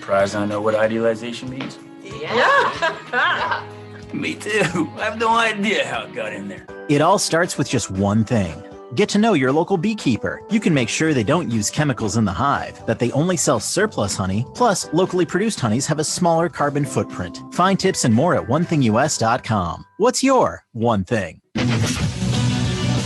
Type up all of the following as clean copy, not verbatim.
surprised I know what idealization means? Yeah. Me too. I have no idea how it got in there. It all starts with just one thing. Get to know your local beekeeper. You can make sure they don't use chemicals in the hive, that they only sell surplus honey, plus locally produced honeys have a smaller carbon footprint. Find tips and more at onethingus.com. What's your one thing?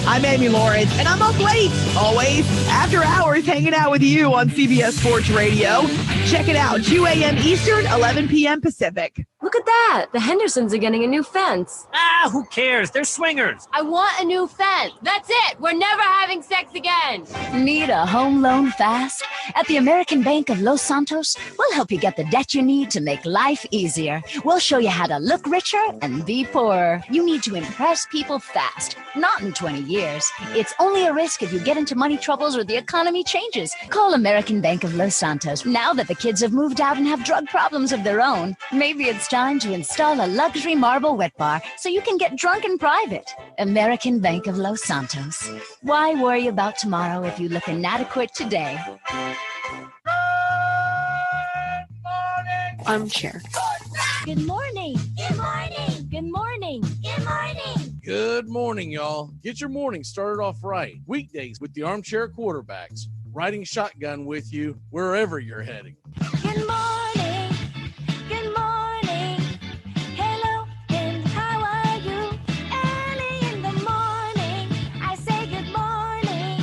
I'm Amy Lawrence, and I'm up late, always, after hours hanging out with you on CBS Sports Radio. Check it out, 2 a.m. Eastern, 11 p.m. Pacific. Look at that. The Hendersons are getting a new fence. Who cares? They're swingers. I want a new fence. That's it. We're never having sex again. Need a home loan fast? At the American Bank of Los Santos, we'll help you get the debt you need to make life easier. We'll show you how to look richer and be poorer. You need to impress people fast, not in 20 years. It's only a risk if you get into money troubles or the economy changes. Call American Bank of Los Santos. Now that the kids have moved out and have drug problems of their own, maybe it's time to install a luxury marble wet bar so you can get drunk in private. American Bank of Los Santos. Why worry about tomorrow if you look inadequate today? Armchair. Good morning. Good morning. Good morning. Good morning. Good morning, y'all. Get your morning started off right. Weekdays with the Armchair Quarterbacks, riding shotgun with you wherever you're heading. Good morning. Good morning. Hello, and how are you? Early in the morning, I say good morning.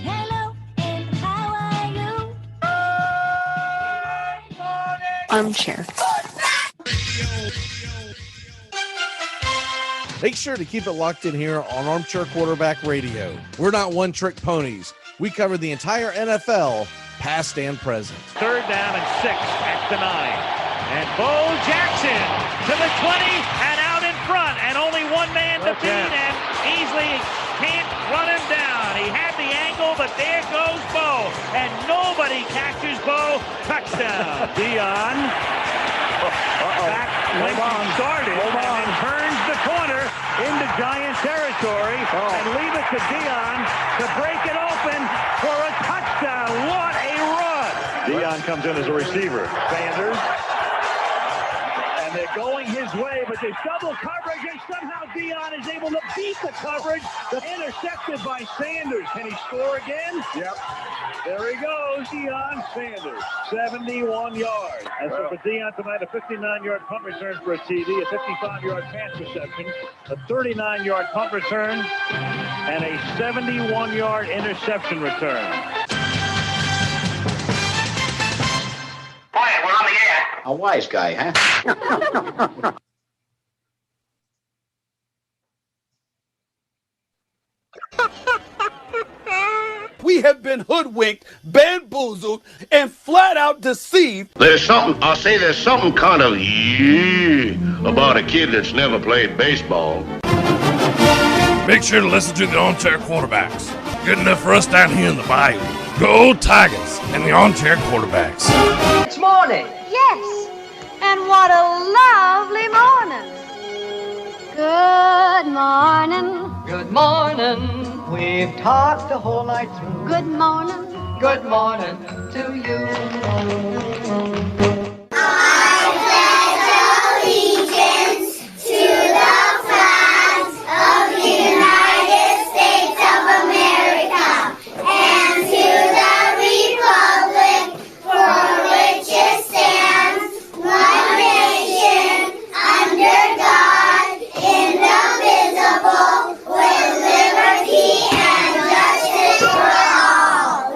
Hello, and how are you? Armchair. Make sure to keep it locked in here on Armchair Quarterback Radio. We're not one-trick ponies. We cover the entire NFL, past and present. 3rd down and 6 at the 9. And Bo Jackson to the 20 and out in front. And only one man to beat and easily can't run him down. He had the angle, but there goes Bo. And nobody catches Bo. Touchdown. Dion. Back when he started and turns the corner into Giant territory and leave it to Dion to break it open for a touchdown. What a run! Dion comes in as a receiver. Sanders. And they're going his way, but there's double coverage, and somehow Dion is able to beat the coverage. Intercepted by Sanders. Can he score again? Yep. There he goes, Deion Sanders, 71 yards. And so for Dion tonight, a 59-yard punt return for a TD, a 55-yard pass reception, a 39-yard punt return, and a 71-yard interception return. Quiet, we're on the air. A wise guy, huh? We have been hoodwinked, bamboozled, and flat out deceived. There's something kind of about a kid that's never played baseball. Make sure to listen to the Armchair Quarterbacks. Good enough for us down here in the bayou. Go Tigers and the Armchair Quarterbacks. It's morning. Yes, and what a lovely morning. Good morning. Good morning. We've talked the whole night through. Good morning. Good morning to you. I pledge allegiance to the flag of the United States of America and to the republic for which it stands, one nation, under God, indivisible, with liberty and justice for all.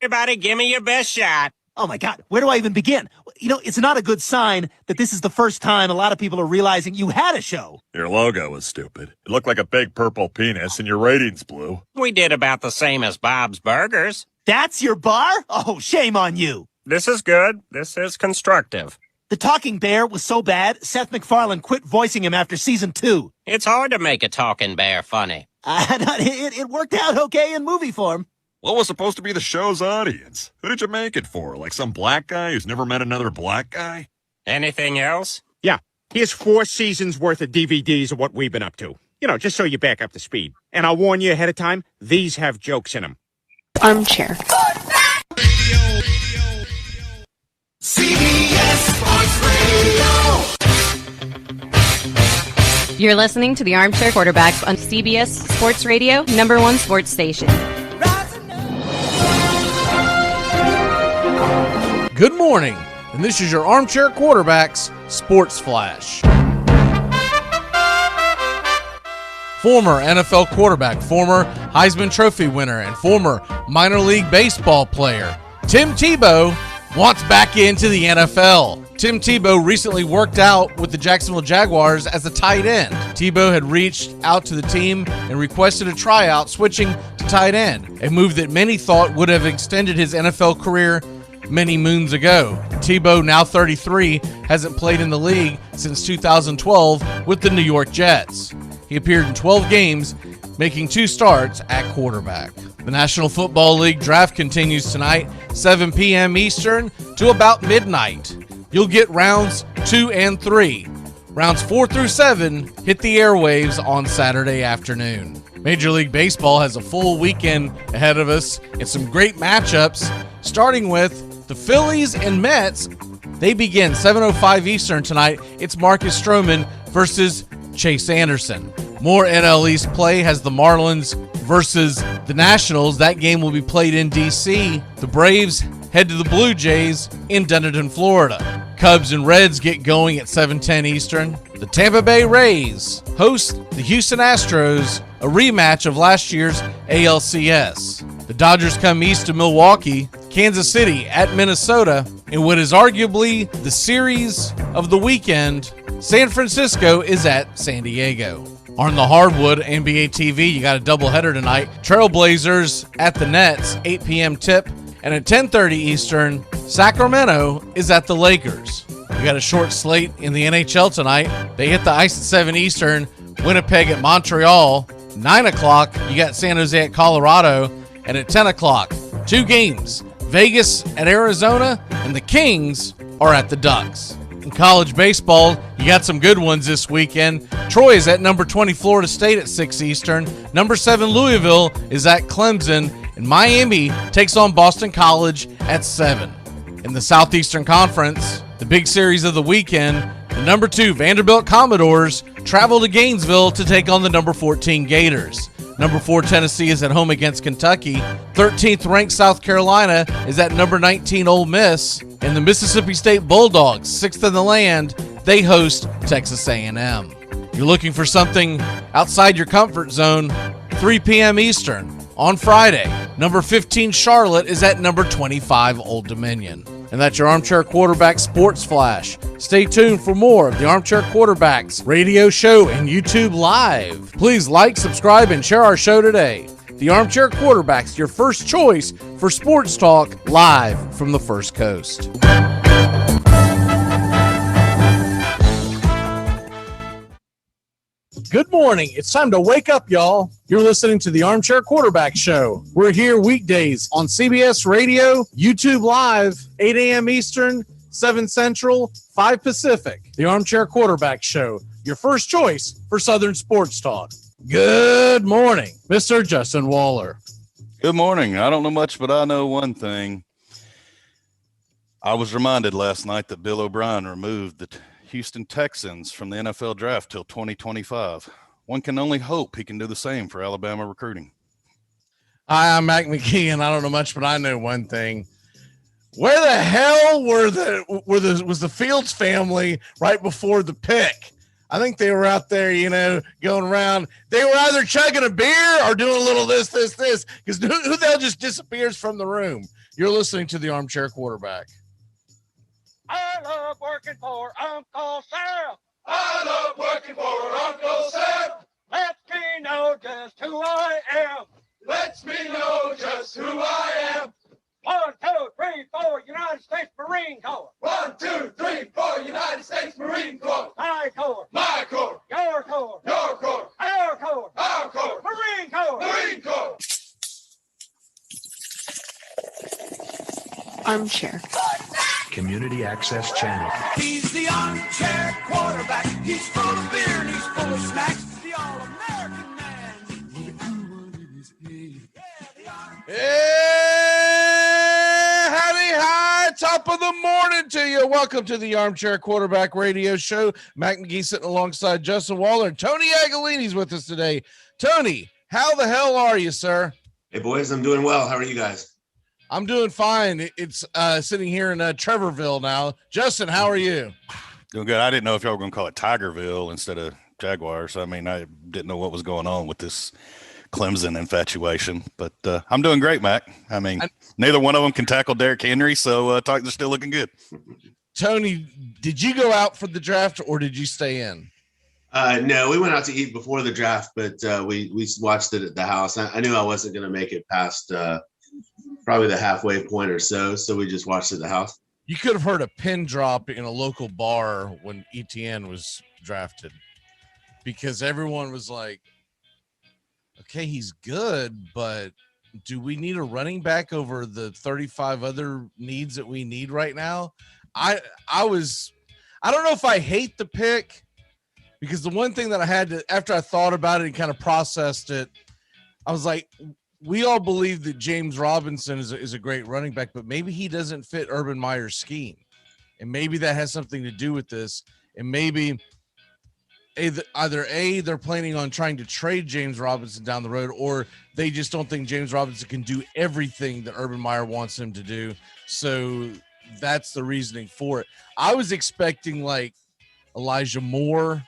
Everybody, give me your best shot. Oh my God, where do I even begin? You know, it's not a good sign that this is the first time a lot of people are realizing you had a show. Your logo was stupid. It looked like a big purple penis and your ratings blew. We did about the same as Bob's Burgers. That's your bar? Oh, shame on you. This is good. This is constructive. The talking bear was so bad, Seth MacFarlane quit voicing him after season 2. It's hard to make a talking bear funny. It worked out okay in movie form. What was supposed to be the show's audience? Who did you make it for? Like some black guy who's never met another black guy? Anything else? Yeah. Here's 4 seasons worth of DVDs of what we've been up to. You know, just so you back up to speed. And I'll warn you ahead of time, these have jokes in them. Armchair. You're listening to the Armchair Quarterbacks on CBS Sports Radio, #1 sports station. Good morning, and this is your Armchair Quarterbacks Sports Flash. Former NFL quarterback, former Heisman Trophy winner, and former minor league baseball player Tim Tebow wants back into the NFL. Tim Tebow recently worked out with the Jacksonville Jaguars as a tight end. Tebow had reached out to the team and requested a tryout, switching to tight end, a move that many thought would have extended his NFL career many moons ago. Tebow, now 33, hasn't played in the league since 2012 with the New York Jets. He appeared in 12 games, making 2 starts at quarterback. The National Football League draft continues tonight, 7 p.m. Eastern to about midnight. You'll get rounds 2 and 3. Rounds 4 through 7 hit the airwaves on Saturday afternoon. Major League Baseball has a full weekend ahead of us and some great matchups, starting with the Phillies and Mets. They begin 7:05 Eastern tonight. It's Marcus Stroman versus Chase Anderson. More NL East play has the Marlins versus the Nationals. That game will be played in D.C. The Braves head to the Blue Jays in Dunedin, Florida. Cubs and Reds get going at 7:10 Eastern. The Tampa Bay Rays host the Houston Astros, a rematch of last year's ALCS. The Dodgers come east to Milwaukee, Kansas City at Minnesota, and what is arguably the series of the weekend, San Francisco is at San Diego. On the hardwood, NBA TV, you got a doubleheader tonight. Trailblazers at the Nets, 8 p.m. tip. And at 10:30 Eastern, Sacramento is at the Lakers. We got a short slate in the NHL tonight. They hit the ice at 7 Eastern, Winnipeg at Montreal. 9 o'clock, you got San Jose at Colorado. And at 10 o'clock, 2 games, Vegas at Arizona, and the Kings are at the Ducks. In college baseball, you got some good ones this weekend. Troy is at number 20 Florida State at 6 Eastern. Number 7 Louisville is at Clemson. And Miami takes on Boston College at 7. In the Southeastern Conference, the big series of the weekend, the number 2 Vanderbilt Commodores travel to Gainesville to take on the number 14 Gators. Number 4 Tennessee is at home against Kentucky. 13th ranked South Carolina is at number 19 Ole Miss. And the Mississippi State Bulldogs, 6th in the land, they host Texas A&M. You're looking for something outside your comfort zone, 3 p.m. Eastern. On Friday, number 15 Charlotte is at number 25 Old Dominion. And that's your Armchair Quarterback Sports Flash. Stay tuned for more of the Armchair Quarterbacks radio show and YouTube Live. Please like, subscribe, and share our show today. The Armchair Quarterbacks, your first choice for sports talk live from the First Coast. Good morning. It's time to wake up, y'all. You're listening to the Armchair Quarterback Show. We're here weekdays on CBS Radio, YouTube Live, 8 a.m. Eastern, 7 Central, 5 Pacific. The Armchair Quarterback Show, your first choice for Southern sports talk. Good morning, Mr. Justin Waller. Good morning. I don't know much, but I know one thing. I was reminded last night that Bill O'Brien removed the Houston Texans from the NFL draft till 2025. One can only hope he can do the same for Alabama recruiting. Hi, I'm Mac McKee, and I don't know much, but I know one thing. Where the hell was the Fields family right before the pick? I think they were out there, going around. They were either chugging a beer or doing a little this, because who the hell just disappears from the room? You're listening to the Armchair Quarterback. I love working for Uncle Sam. I love working for Uncle Sam. Lets me know just who I am. Lets me know just who I am. 1, 2, 3, 4, United States Marine Corps. 1, 2, 3, 4, United States Marine Corps. My Corps. My Corps. Your Corps. Your Corps. Our Corps. Our Corps. Marine Corps. Marine Corps. Armchair. Community Access Channel. He's the armchair quarterback. He's full of beer and he's full of snacks. The all-American man. Yeah, howdy, hi, top Top of the morning to you. Welcome to the Armchair Quarterback Radio Show. Mac McGee sitting alongside Justin Waller, and Tony Agolini's with us today. Tony, how the hell are you, sir? Hey, boys, I'm doing well. How are you guys? I'm doing fine. It's sitting here in Trevorville now. Justin, how are you? Doing good. I didn't know if y'all were going to call it Tigerville instead of Jaguars. I mean, I didn't know what was going on with this Clemson infatuation, but I'm doing great, Mac. I mean, neither one of them can tackle Derrick Henry, so Titans are still looking good. Tony, did you go out for the draft or did you stay in? No, we went out to eat before the draft, but we watched it at the house. I knew I wasn't going to make it past probably the halfway point or so we just watched it at the house. You could have heard a pin drop in a local bar when ETN was drafted because everyone was like, okay, he's good, but do we need a running back over the 35 other needs that we need right now? I don't know if I hate the pick because the one thing that I had to, after I thought about it and kind of processed it, I was like, we all believe that James Robinson is a great running back, but maybe he doesn't fit Urban Meyer's scheme. And maybe that has something to do with this. And maybe either they're planning on trying to trade James Robinson down the road, or they just don't think James Robinson can do everything that Urban Meyer wants him to do. So that's the reasoning for it. I was expecting like Elijah Moore,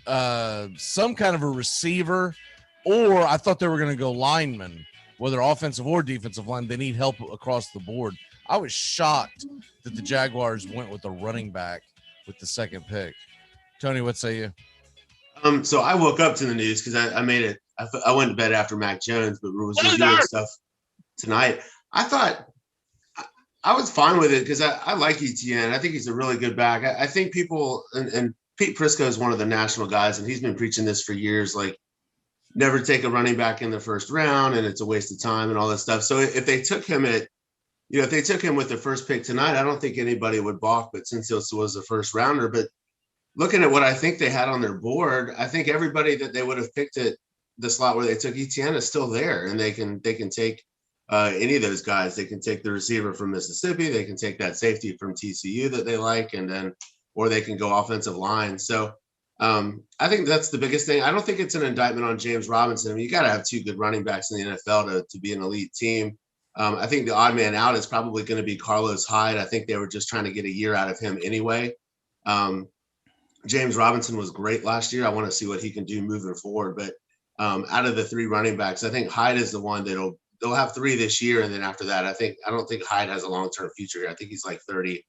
some kind of a receiver, or I thought they were going to go lineman, whether offensive or defensive line. They need help across the board. I was shocked that the Jaguars went with a running back with the second pick. Tony, what say you? So I woke up to the news because I made it. I went to bed after Mac Jones, but was reviewing stuff tonight. I thought I was fine with it because I like ETN. I think he's a really good back. I think people and Pete Prisco is one of the national guys, and he's been preaching this for years. Like, never take a running back in the first round, and it's a waste of time and all that stuff. So if they took him with the first pick tonight, I don't think anybody would balk. But since this was a first rounder, but looking at what I think they had on their board, I think everybody that they would have picked at the slot where they took ETN is still there, and they can take any of those guys. They can take the receiver from Mississippi, they can take that safety from TCU that they like, or they can go offensive line. So I think that's the biggest thing. I don't think it's an indictment on James Robinson. I mean, you got to have two good running backs in the NFL to be an elite team. I think the odd man out is probably going to be Carlos Hyde. I think they were just trying to get a year out of him anyway. James Robinson was great last year. I want to see what he can do moving forward. But out of the three running backs, I think Hyde is the one they'll have three this year. And then after that, I don't think Hyde has a long-term future here. I think he's like 30,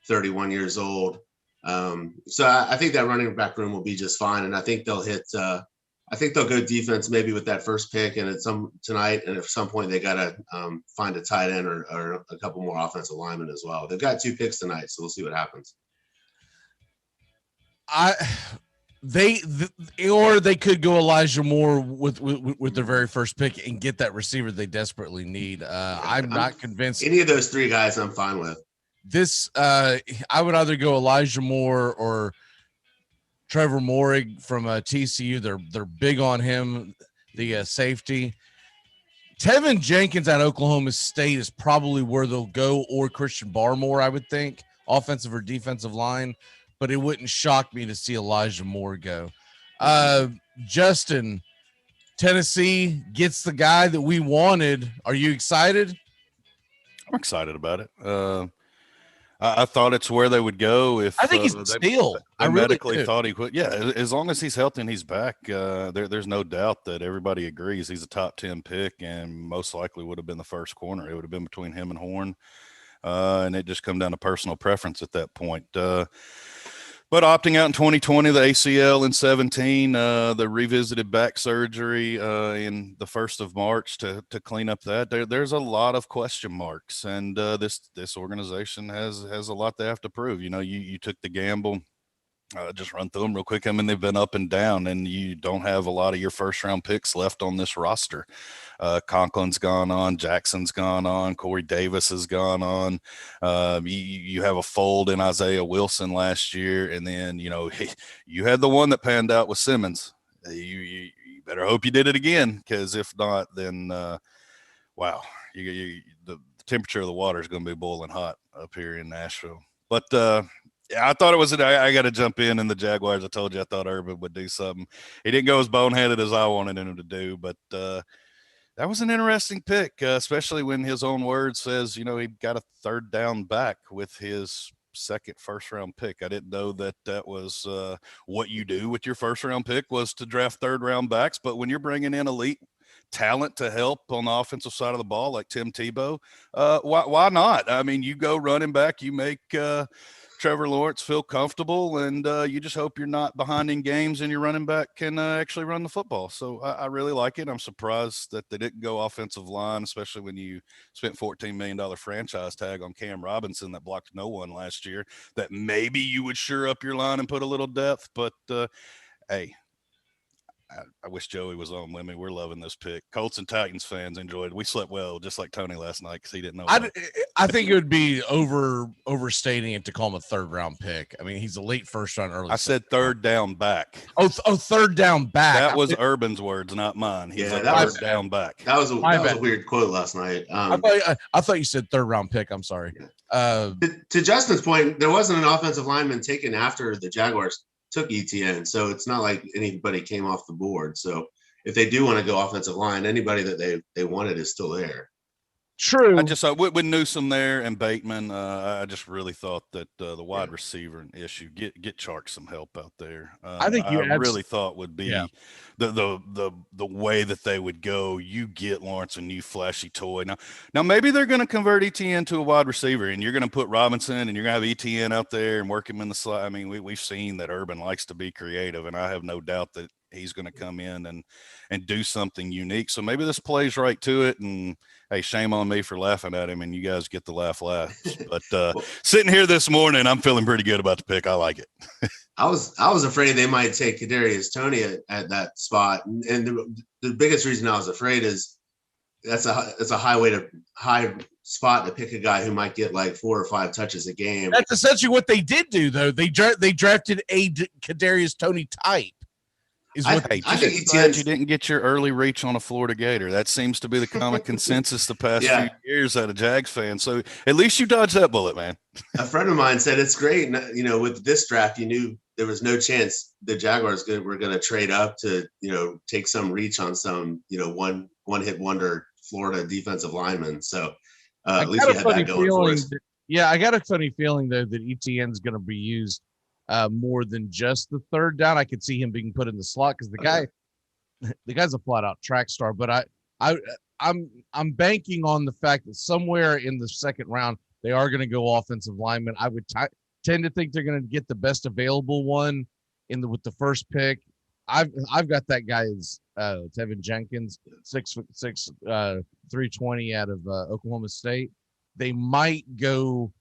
31 years old. So I think that running back room will be just fine. And I think they'll go defense maybe with that first pick and tonight. And at some point they got to find a tight end or a couple more offensive linemen as well. They've got two picks tonight, so we'll see what happens. They could go Elijah Moore with their very first pick and get that receiver they desperately need. I'm not convinced. Any of those three guys I'm fine with. This I would either go Elijah Moore or Trevor Moehrig from TCU. They're big on him, the safety. Tevin Jenkins at Oklahoma State is probably where they'll go, or Christian Barmore, I would think, offensive or defensive line. But it wouldn't shock me to see Elijah Moore go. Justin, Tennessee gets the guy that we wanted. Are you excited? I'm excited about it. I thought it's where they would go if I think he's a steal. I really medically thought he would. Yeah, as long as he's healthy and he's back, there's no doubt that everybody agrees he's a top 10 pick and most likely would have been the first corner. It would have been between him and Horn, and it just come down to personal preference at that point. But opting out in 2020, the ACL in 17, the revisited back surgery in the 1st of March to clean up that, there's a lot of question marks. And this organization has a lot they have to prove. You know, you took the gamble. Just run through them real quick. I mean, they've been up and down, and you don't have a lot of your first-round picks left on this roster. Conklin's gone on, Jackson's gone on, Corey Davis has gone on. You have a fold in Isaiah Wilson last year, and then you had the one that panned out with Simmons. You better hope you did it again, because if not, then wow, the temperature of the water is going to be boiling hot up here in Nashville. But I thought it was I got to jump in the Jaguars. I told you I thought Urban would do something. He didn't go as boneheaded as I wanted him to do, but that was an interesting pick, especially when his own word says, he got a third down back with his second first-round pick. I didn't know that was what you do with your first-round pick was to draft third-round backs, but when you're bringing in elite talent to help on the offensive side of the ball like Tim Tebow, why not? I mean, you go running back, you make Trevor Lawrence feel comfortable, and you just hope you're not behind in games and your running back can actually run the football. So I really like it. I'm surprised that they didn't go offensive line, especially when you spent $14 million franchise tag on Cam Robinson that blocked no one last year, that maybe you would shore up your line and put a little depth. But, hey, I wish Joey was on with me. We're loving this pick. Colts and Titans fans enjoyed it. We slept well, just like Tony last night, because he didn't know. I think it would be overstating it to call him a third-round pick. I mean, he's a late first-round, early. I said third down back. Oh, third down back. That was Urban's words, not mine. He's a third down back. That was a weird quote last night. I thought you said third-round pick. I'm sorry. To Justin's point, there wasn't an offensive lineman taken after the Jaguars took ETN, so it's not like anybody came off the board. So if they do want to go offensive line, anybody that they wanted is still there. True. I just with Newsome there and Bateman, I just really thought that the wide receiver issue get Chark some help out there. I think I really thought would be the way that they would go. You get Lawrence a new flashy toy. Now maybe they're going to convert ETN to a wide receiver, and you're going to put Robinson and you're going to have ETN out there and work him in the slot. I mean, we've seen that Urban likes to be creative, and I have no doubt that he's going to come in and do something unique. So maybe this plays right to it. And hey, shame on me for laughing at him, and you guys get the laughs. But sitting here this morning, I'm feeling pretty good about the pick. I like it. I was afraid they might take Kadarius Toney at that spot, and the biggest reason I was afraid is that's a high spot to pick a guy who might get like 4 or 5 touches a game. That's essentially what they did do, though. They drafted a Kadarius Toney type. I think you didn't get your early reach on a Florida Gator. That seems to be the common consensus the past few years out of Jags fans. So at least you dodged that bullet, man. A friend of mine said it's great. With this draft, you knew there was no chance the Jaguars were going to trade up to, take some reach on some, one hit wonder Florida defensive lineman. So at least you had that going for us. I got a funny feeling though that ETN's going to be used more than just the third down. I could see him being put in the slot because the guy's a flat out track star. But I'm banking on the fact that somewhere in the second round they are going to go offensive lineman. I would tend to think they're going to get the best available one with the first pick. I've got that guy as Tevin Jenkins, 6'6", 320 out of Oklahoma State. They might go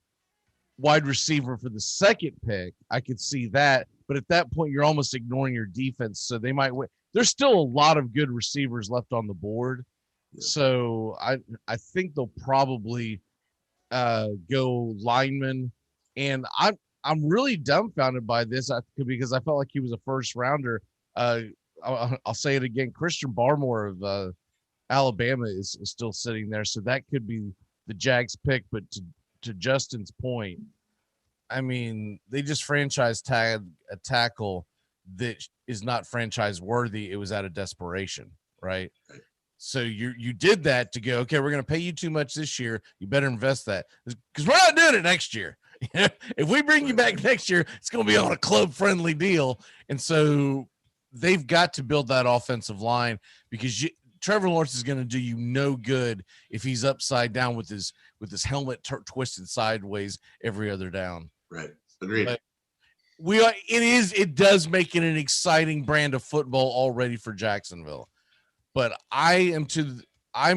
wide receiver for the second pick. I could see that, but at that point you're almost ignoring your defense, so they might win. There's still a lot of good receivers left on the board, so I think they'll probably go lineman. And I'm really dumbfounded by this because I felt like he was a first rounder. I'll say it again. Christian Barmore of Alabama is still sitting there, so that could be the Jags pick. But to Justin's point, I mean, they just franchise tagged a tackle that is not franchise worthy. It was out of desperation, right? So you did that to go, okay, we're going to pay you too much this year. You better invest that because we're not doing it next year. If we bring you back next year, it's going to be on a club-friendly deal. And so they've got to build that offensive line because Trevor Lawrence is going to do you no good if he's upside down with his helmet twisted sideways every other down. Right. Agreed. But it does make it an exciting brand of football already for Jacksonville. But I'm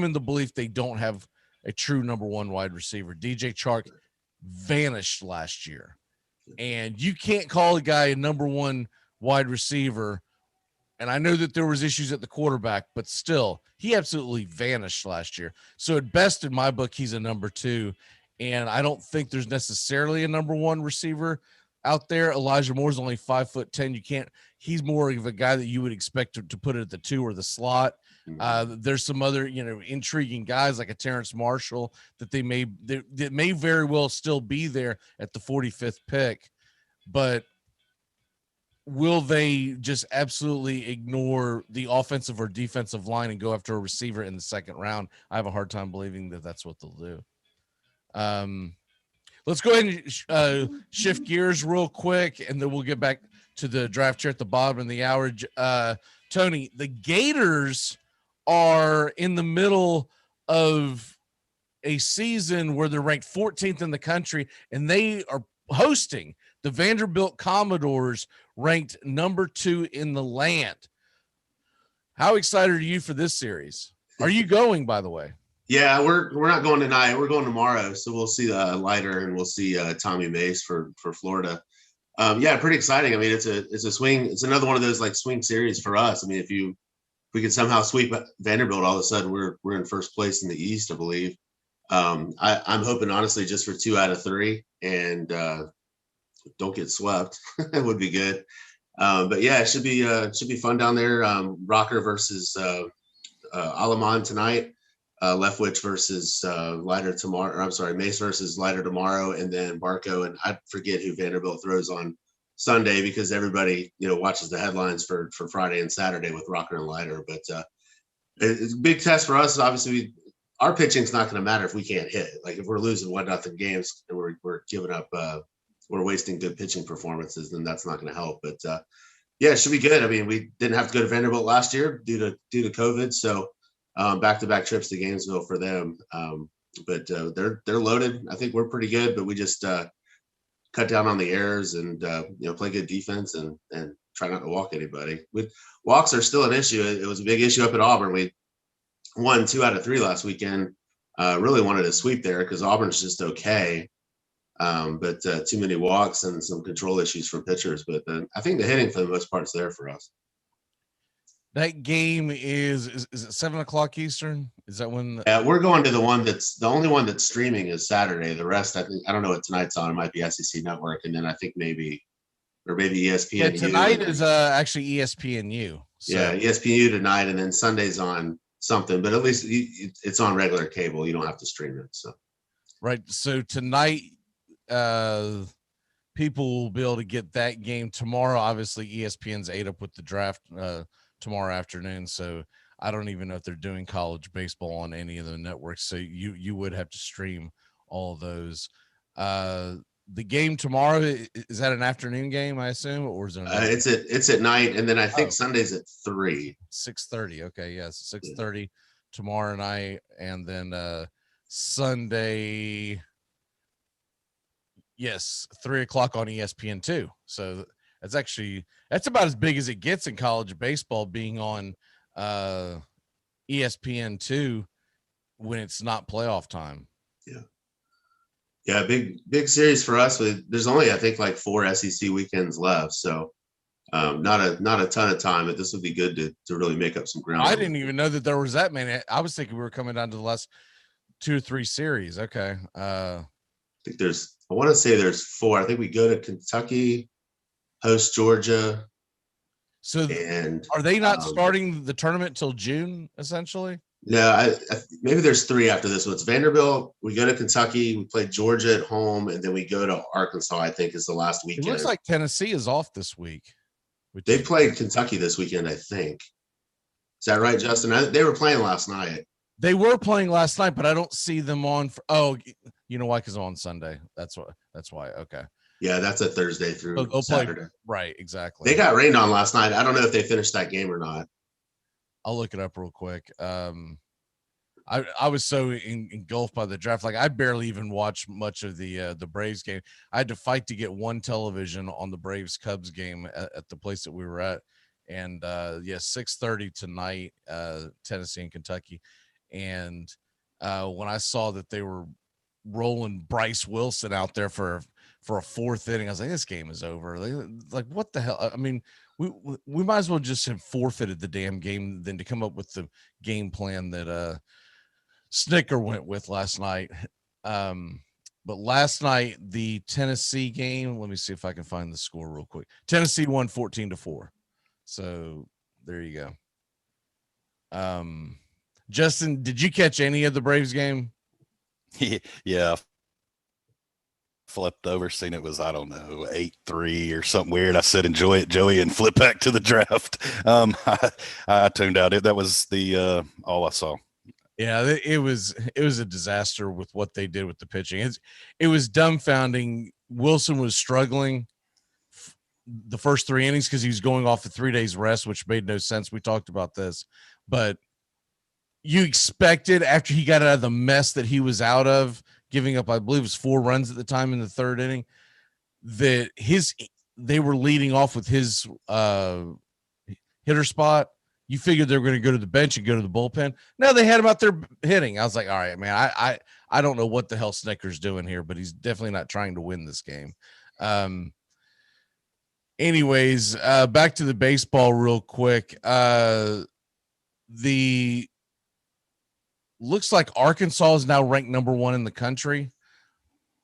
in the belief they don't have a true number one wide receiver. DJ Chark vanished last year, and you can't call a guy a number one wide receiver. And I know that there was issues at the quarterback, but still, he absolutely vanished last year. So at best, in my book, he's a number two. And I don't think there's necessarily a number one receiver out there. Elijah Moore's only 5'10". He's more of a guy that you would expect to put it at the 2 or the slot. There's some other, intriguing guys like a Terrence Marshall that that may very well still be there at the 45th pick, but will they just absolutely ignore the offensive or defensive line and go after a receiver in the second round? I have a hard time believing that that's what they'll do. Let's go ahead and shift gears real quick, and then we'll get back to the draft chair at the bottom of the hour. Tony, the Gators are in the middle of a season where they're ranked 14th in the country, and they are hosting the Vanderbilt Commodores, ranked number 2 in the land. How excited are you for this series? Are you going, by the way? Yeah, we're not going tonight. We're going tomorrow. So we'll see Leiter and we'll see Tommy Mace for Florida. Yeah, pretty exciting. I mean, it's a swing. It's another one of those like swing series for us. I mean, if we could somehow sweep Vanderbilt, all of a sudden we're in first place in the East, I believe. I'm hoping honestly just for 2 out of 3 and don't get swept. It would be good. But yeah, it should be fun down there. Rocker versus Alamon tonight. Leftwich versus Leiter tomorrow. Or I'm sorry, Mace versus Leiter tomorrow, and then Barco. And I forget who Vanderbilt throws on Sunday because everybody watches the headlines for Friday and Saturday with Rocker and Leiter. But it's a big test for us. Obviously, our pitching's not going to matter if we can't hit. Like if we're losing 1-0 games and we're giving up, we're wasting good pitching performances, then that's not going to help. But yeah, it should be good. I mean, we didn't have to go to Vanderbilt last year due to COVID, so. Back-to-back trips to Gainesville for them. But they're loaded. I think we're pretty good, but we just cut down on the errors and play good defense and try not to walk anybody. Walks are still an issue. It was a big issue up at Auburn. We won 2 out of 3 last weekend. Really wanted to sweep there because Auburn's just okay. But too many walks and some control issues from pitchers. But I think the hitting for the most part is there for us. That game is it 7:00 Eastern? Is that when? Yeah, we're going to the only one that's streaming is Saturday. The rest, I don't know what tonight's on. It might be SEC Network, and then I think maybe ESPN. Yeah, tonight is actually ESPNU. So. Yeah, ESPNU tonight, and then Sunday's on something. But at least it's on regular cable. You don't have to stream it. So. Right. So tonight, people will be able to get that game tomorrow. Obviously, ESPN's ate up with the draft. Tomorrow afternoon, so I don't even know if they're doing college baseball on any of the networks, so you would have to stream all of those. The game tomorrow, is that an afternoon game, I assume, or is it it's at night, and then I think Sunday's at 3. 6:30. Okay, yes, 6:30 tomorrow night, and then Sunday, yes, 3:00 on ESPN2. So that's about as big as it gets in college baseball, being on ESPN2 when it's not playoff time. Yeah, big series for us. There's only I think like 4 SEC weekends left, so not a ton of time. But this would be good to really make up some ground. I didn't even know that there was that many. I was thinking we were coming down to the last 2 or 3 series. Okay, I think I want to say there's 4. I think we go to Kentucky, host Georgia. So are they not starting the tournament till June, essentially? No, maybe there's 3 after this one. It's Vanderbilt. We go to Kentucky. We play Georgia at home, and then we go to Arkansas. I think is the last weekend. It looks like Tennessee is off this week. They played Kentucky this weekend, I think. Is that right, Justin? They were playing last night. They were playing last night, but I don't see them on. You know why? Because I'm on Sunday. That's why. Okay. Yeah, that's a Thursday through Saturday. Right, exactly. They got rained on last night. I don't know if they finished that game or not. I'll look it up real quick. I was so engulfed by the draft. Like I barely even watched much of the Braves game. I had to fight to get one television on the Braves Cubs game at the place that we were at. And 6:30 tonight, Tennessee and Kentucky. And when I saw that they were rolling Bryce Wilson out there for a 4th inning, I was like, this game is over. Like what the hell? I mean, we might as well just have forfeited the damn game than to come up with the game plan that Snicker went with last night. But last night, the Tennessee game, let me see if I can find the score real quick. Tennessee won 14-4. So there you go. Justin, did you catch any of the Braves game? Yeah. Flipped over, seen it was, I don't know, 8-3 or something weird. I said, enjoy it, Joey, and flip back to the draft. I tuned out. That was the all I saw. Yeah, it was a disaster with what they did with the pitching. It was dumbfounding. Wilson was struggling the first 3 innings because he was going off of 3 days rest, which made no sense. We talked about this, but you expected after he got out of the mess that he was out of, giving up, I believe it was 4 runs at the time in the 3rd inning, that they were leading off with his hitter spot. You figured they were going to go to the bench and go to the bullpen. No, they had him out there hitting. I was like, all right, man, I don't know what the hell Snicker's doing here, but he's definitely not trying to win this game. Anyways, back to the baseball real quick. Looks like Arkansas is now ranked number 1 in the country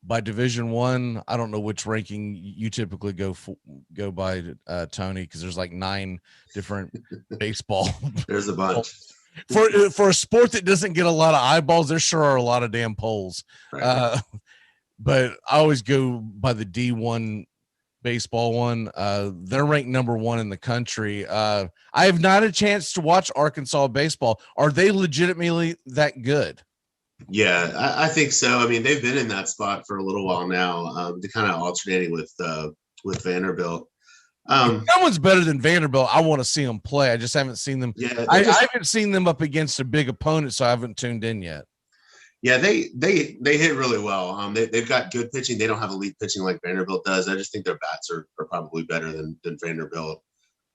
by Division I. I don't know which ranking you typically go by, Tony, because there's like 9 different baseball. There's a bunch. For a sport that doesn't get a lot of eyeballs, there sure are a lot of damn polls. Right. But I always go by the D1 baseball one. They're ranked number 1 in the country. I have not a chance to watch Arkansas baseball. Are they legitimately that good? Yeah, I think so. I mean, they've been in that spot for a little while now. They're kind of alternating with Vanderbilt. If someone's better than Vanderbilt, I want to see them play. I just haven't seen them. Yeah, I haven't seen them up against a big opponent, so I haven't tuned in yet. Yeah, they hit really well. They've got good pitching. They don't have elite pitching like Vanderbilt does. I just think their bats are probably better than Vanderbilt.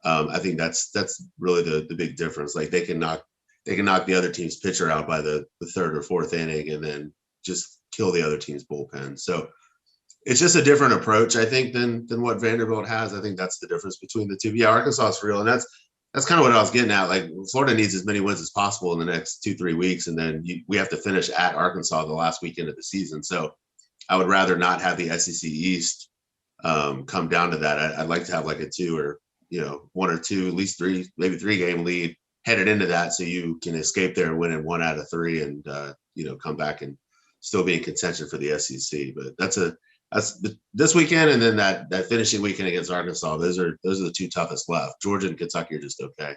I think that's really the big difference. Like they can knock the other team's pitcher out by the 3rd or 4th inning and then just kill the other team's bullpen. So it's just a different approach, I think, than what Vanderbilt has. I think that's the difference between the two. Yeah, Arkansas is real, and that's kind of what I was getting at. Like Florida needs as many wins as possible in the next 2-3 weeks, and then we have to finish at Arkansas the last weekend of the season. So I would rather not have the SEC East come down to that. I'd like to have like a 2 or 1 or 2, at least 3, maybe 3 game lead headed into that, so you can escape there and win in 1 out of 3, and come back and still be in contention for the SEC. But that's this weekend, and then that finishing weekend against Arkansas. Those are the 2 toughest left. Georgia and Kentucky are just okay.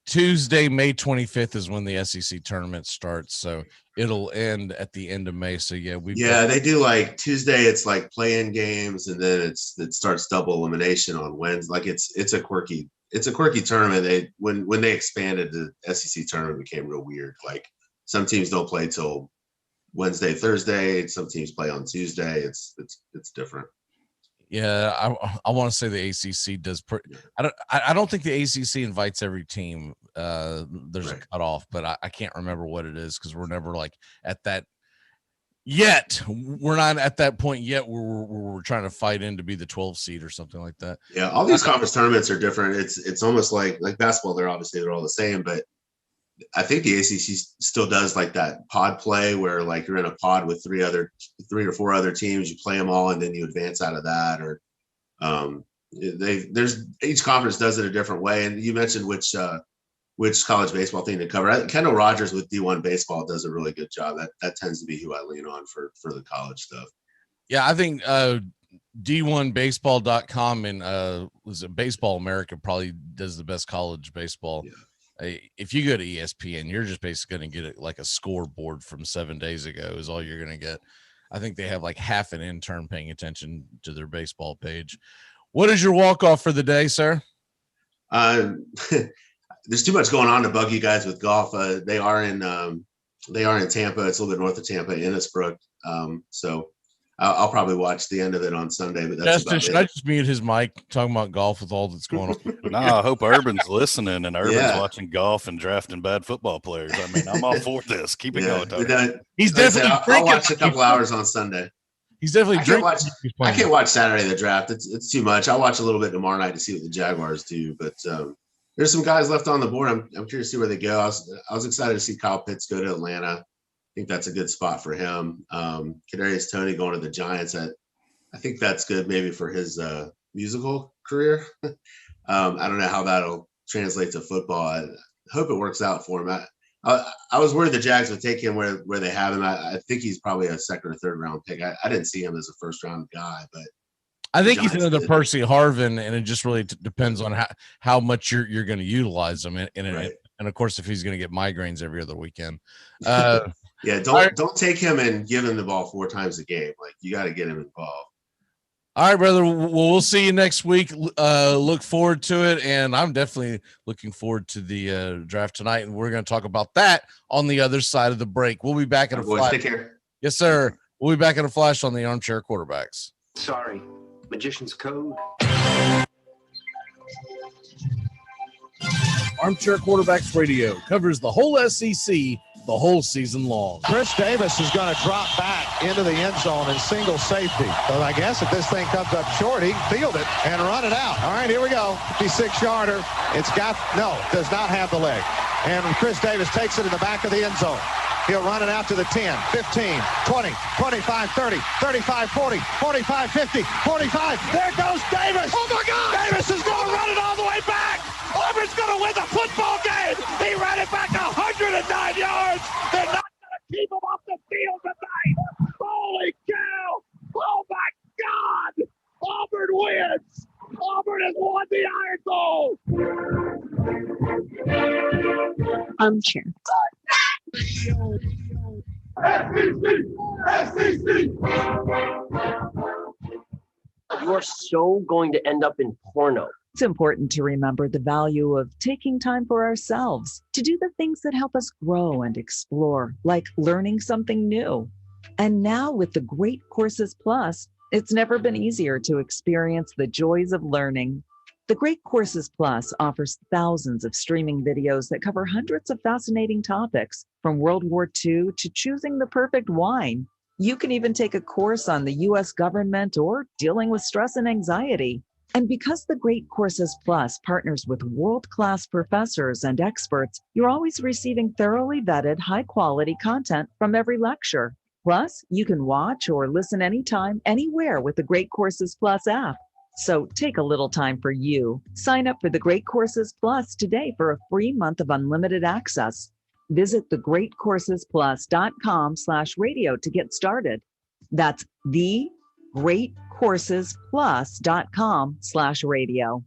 Tuesday, May 25th is when the SEC tournament starts, so it'll end at the end of May. So they do like Tuesday. It's like play-in games, and then it starts double elimination on Wednesday. Like it's a quirky tournament. When they expanded, the SEC tournament became real weird. Like some teams don't play till Wednesday, Thursday. Some teams play on Tuesday. It's different. Yeah, I want to say the ACC does. I don't think the ACC invites every team. There's a cutoff, but I can't remember what it is because we're never like at that yet. We're not at that point yet where we're trying to fight in to be the 12 seed or something like that. Yeah, all these conference tournaments are different. It's almost like basketball. They're all the same, but I think the ACC still does like that pod play where like you're in a pod with 3 or 4 other teams. You play them all, and then you advance out of that. Or there's each conference does it a different way. And you mentioned which college baseball thing to cover. Kendall Rogers with D1 baseball does a really good job. That tends to be who I lean on for the college stuff. Yeah, I think D1baseball.com and was it Baseball America probably does the best college baseball. Yeah. If you go to ESPN, you're just basically going to get like a scoreboard from 7 days ago is all you're going to get. I think they have like half an intern paying attention to their baseball page. What is your walk-off for the day, sir? There's too much going on to bug you guys with golf. They are in Tampa. It's a little bit north of Tampa, Innisbrook. So I'll probably watch the end of it on Sunday. But that's Justin, should I just mute his mic talking about golf with all that's going on? No, I hope Urban's listening and Urban's watching golf and drafting bad football players. I mean, I'm all for this. Keep it going, Tony. He's definitely I'll watch a couple hours on Sunday. He's definitely drinking. I can't watch Saturday the draft. It's too much. I'll watch a little bit tomorrow night to see what the Jaguars do. But there's some guys left on the board. I'm curious to see where they go. I was excited to see Kyle Pitts go to Atlanta. I think that's a good spot for him. Kadarius Toney going to the Giants. I think that's good maybe for his musical career. I don't know how that'll translate to football. hope it works out for him. I was worried the Jags would take him where they have him. I think he's probably a second or third round pick. I didn't see him as a first round guy, but I think he's another Percy Harvin, and it just really depends on how much you're going to utilize him. And of course, if he's going to get migraines every other weekend. Yeah, don't take him and give him the ball 4 times a game. Like, you got to get him involved. All right, brother. Well, we'll see you next week. Look forward to it, and I'm definitely looking forward to the draft tonight, and we're going to talk about that on the other side of the break. We'll be back in a flash. Take care. Yes, sir. We'll be back in a flash on the Armchair Quarterbacks. Sorry, Magician's Code. Armchair Quarterbacks Radio covers the whole SEC the whole season long. Chris Davis is going to drop back into the end zone in single safety. So I guess if this thing comes up short, he can field it and run it out. All right, here we go. 56-yarder. Does not have the leg. And Chris Davis takes it in the back of the end zone. He'll run it out to the 10, 15, 20, 25, 30, 35, 40, 45, 50, 45. There goes Davis. Oh, my God. Davis is going to run it all the way back. Auburn's going to win the football game. He ran it back 109 yards. They're not going to keep him off the field tonight. Holy cow. Oh, my God. Auburn wins. Auburn has won the Iron Bowl. Armchair. You are so going to end up in porno. It's important to remember the value of taking time for ourselves to do the things that help us grow and explore, like learning something new. And now with the Great Courses Plus, it's never been easier to experience the joys of learning. The Great Courses Plus offers thousands of streaming videos that cover hundreds of fascinating topics, from World War II to choosing the perfect wine. You can even take a course on the U.S. government or dealing with stress and anxiety. And because the Great Courses Plus partners with world-class professors and experts, you're always receiving thoroughly vetted, high-quality content from every lecture. Plus, you can watch or listen anytime, anywhere with the Great Courses Plus app. So take a little time for you. Sign up for the Great Courses Plus today for a free month of unlimited access. Visit thegreatcoursesplus.com/radio to get started. That's thegreatcoursesplus.com/radio.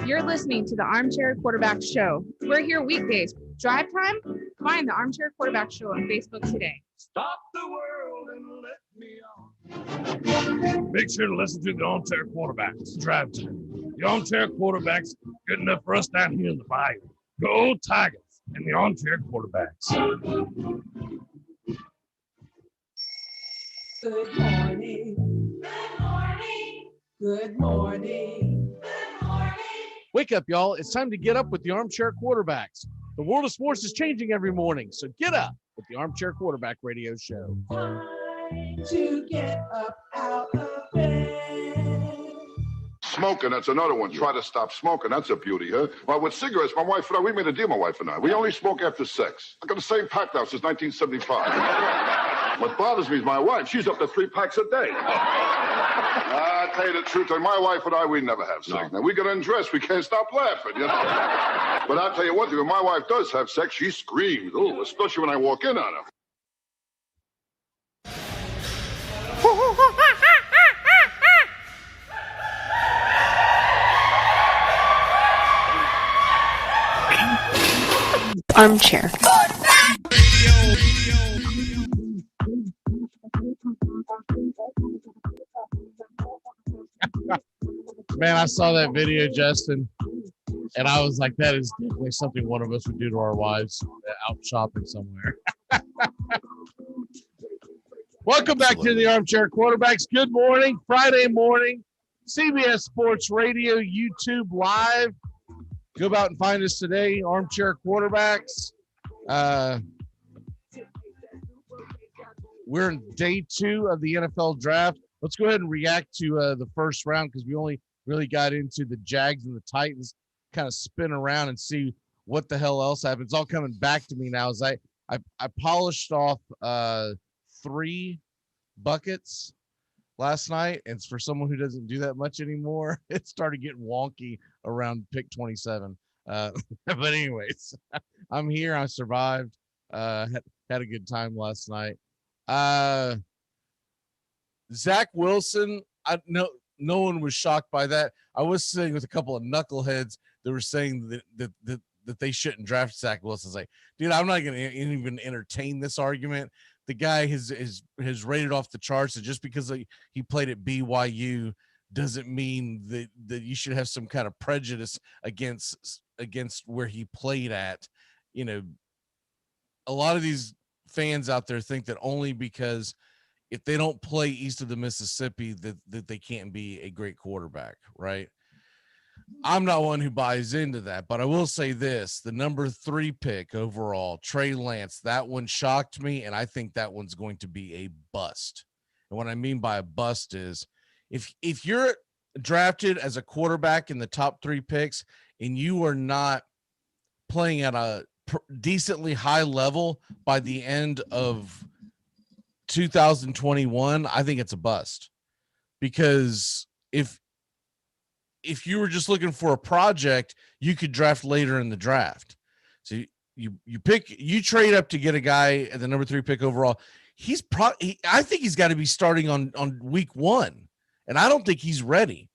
You're listening to the Armchair Quarterback Show. We're here weekdays. Drive time? Find the Armchair Quarterback Show on Facebook today. Stop the world and let me on. Make sure to listen to the Armchair Quarterbacks. Drive time. The Armchair Quarterbacks, good enough for us down here in the bayou. Go Tigers and the Armchair Quarterbacks. Good morning. Good morning. Good morning. Good morning. Wake up, y'all. It's time to get up with the Armchair Quarterbacks. The world of sports is changing every morning, so get up with the Armchair Quarterback Radio Show. To get up out of bed. Smoking, that's another one. Try to stop smoking. That's a beauty, huh? Well, with cigarettes, my wife and I, we made a deal, my wife and I. We only smoke after sex. I got the same pack now since 1975. What bothers me is my wife. She's up to 3 packs a day. I tell you the truth, my wife and I, we never have sex. Now, we get undressed. We can't stop laughing, you know? But I'll tell you one thing, when my wife does have sex, she screams. Oh, especially when I walk in on her. Armchair. Man, I saw that video, Justin, and I was like, that is definitely something one of us would do to our wives out shopping somewhere. Welcome back to the Armchair Quarterbacks. Good morning, Friday morning, CBS Sports Radio, YouTube Live. Go out and find us today, Armchair Quarterbacks. We're in day 2 of the NFL draft. Let's go ahead and react to the first round because we only really got into the Jags and the Titans. Kind of spin around and see what the hell else happened. It's all coming back to me now. As I polished off 3 buckets last night, and for someone who doesn't do that much anymore, it started getting wonky around pick 27. But anyways, I'm here. I survived. Had a good time last night. Zach Wilson, no one was shocked by that. I was sitting with a couple of knuckleheads that were saying that they shouldn't draft Zach Wilson. It's like, dude, I'm not going to even entertain this argument. The guy has rated off the charts, and just because he played at BYU doesn't mean that you should have some kind of prejudice against where he played at. You know, a lot of these fans out there think that only because if they don't play east of the Mississippi that they can't be a great quarterback, right? I'm not one who buys into that, but I will say this: the number 3 pick overall, Trey Lance, that one shocked me, and I think that one's going to be a bust. And what I mean by a bust is if you're drafted as a quarterback in the top 3 picks and you are not playing at a decently high level by the end of 2021, I think it's a bust. Because if you were just looking for a project, you could draft later in the draft. So you trade up to get a guy at the number 3 pick overall. I think he's got to be starting on week 1, and I don't think he's ready.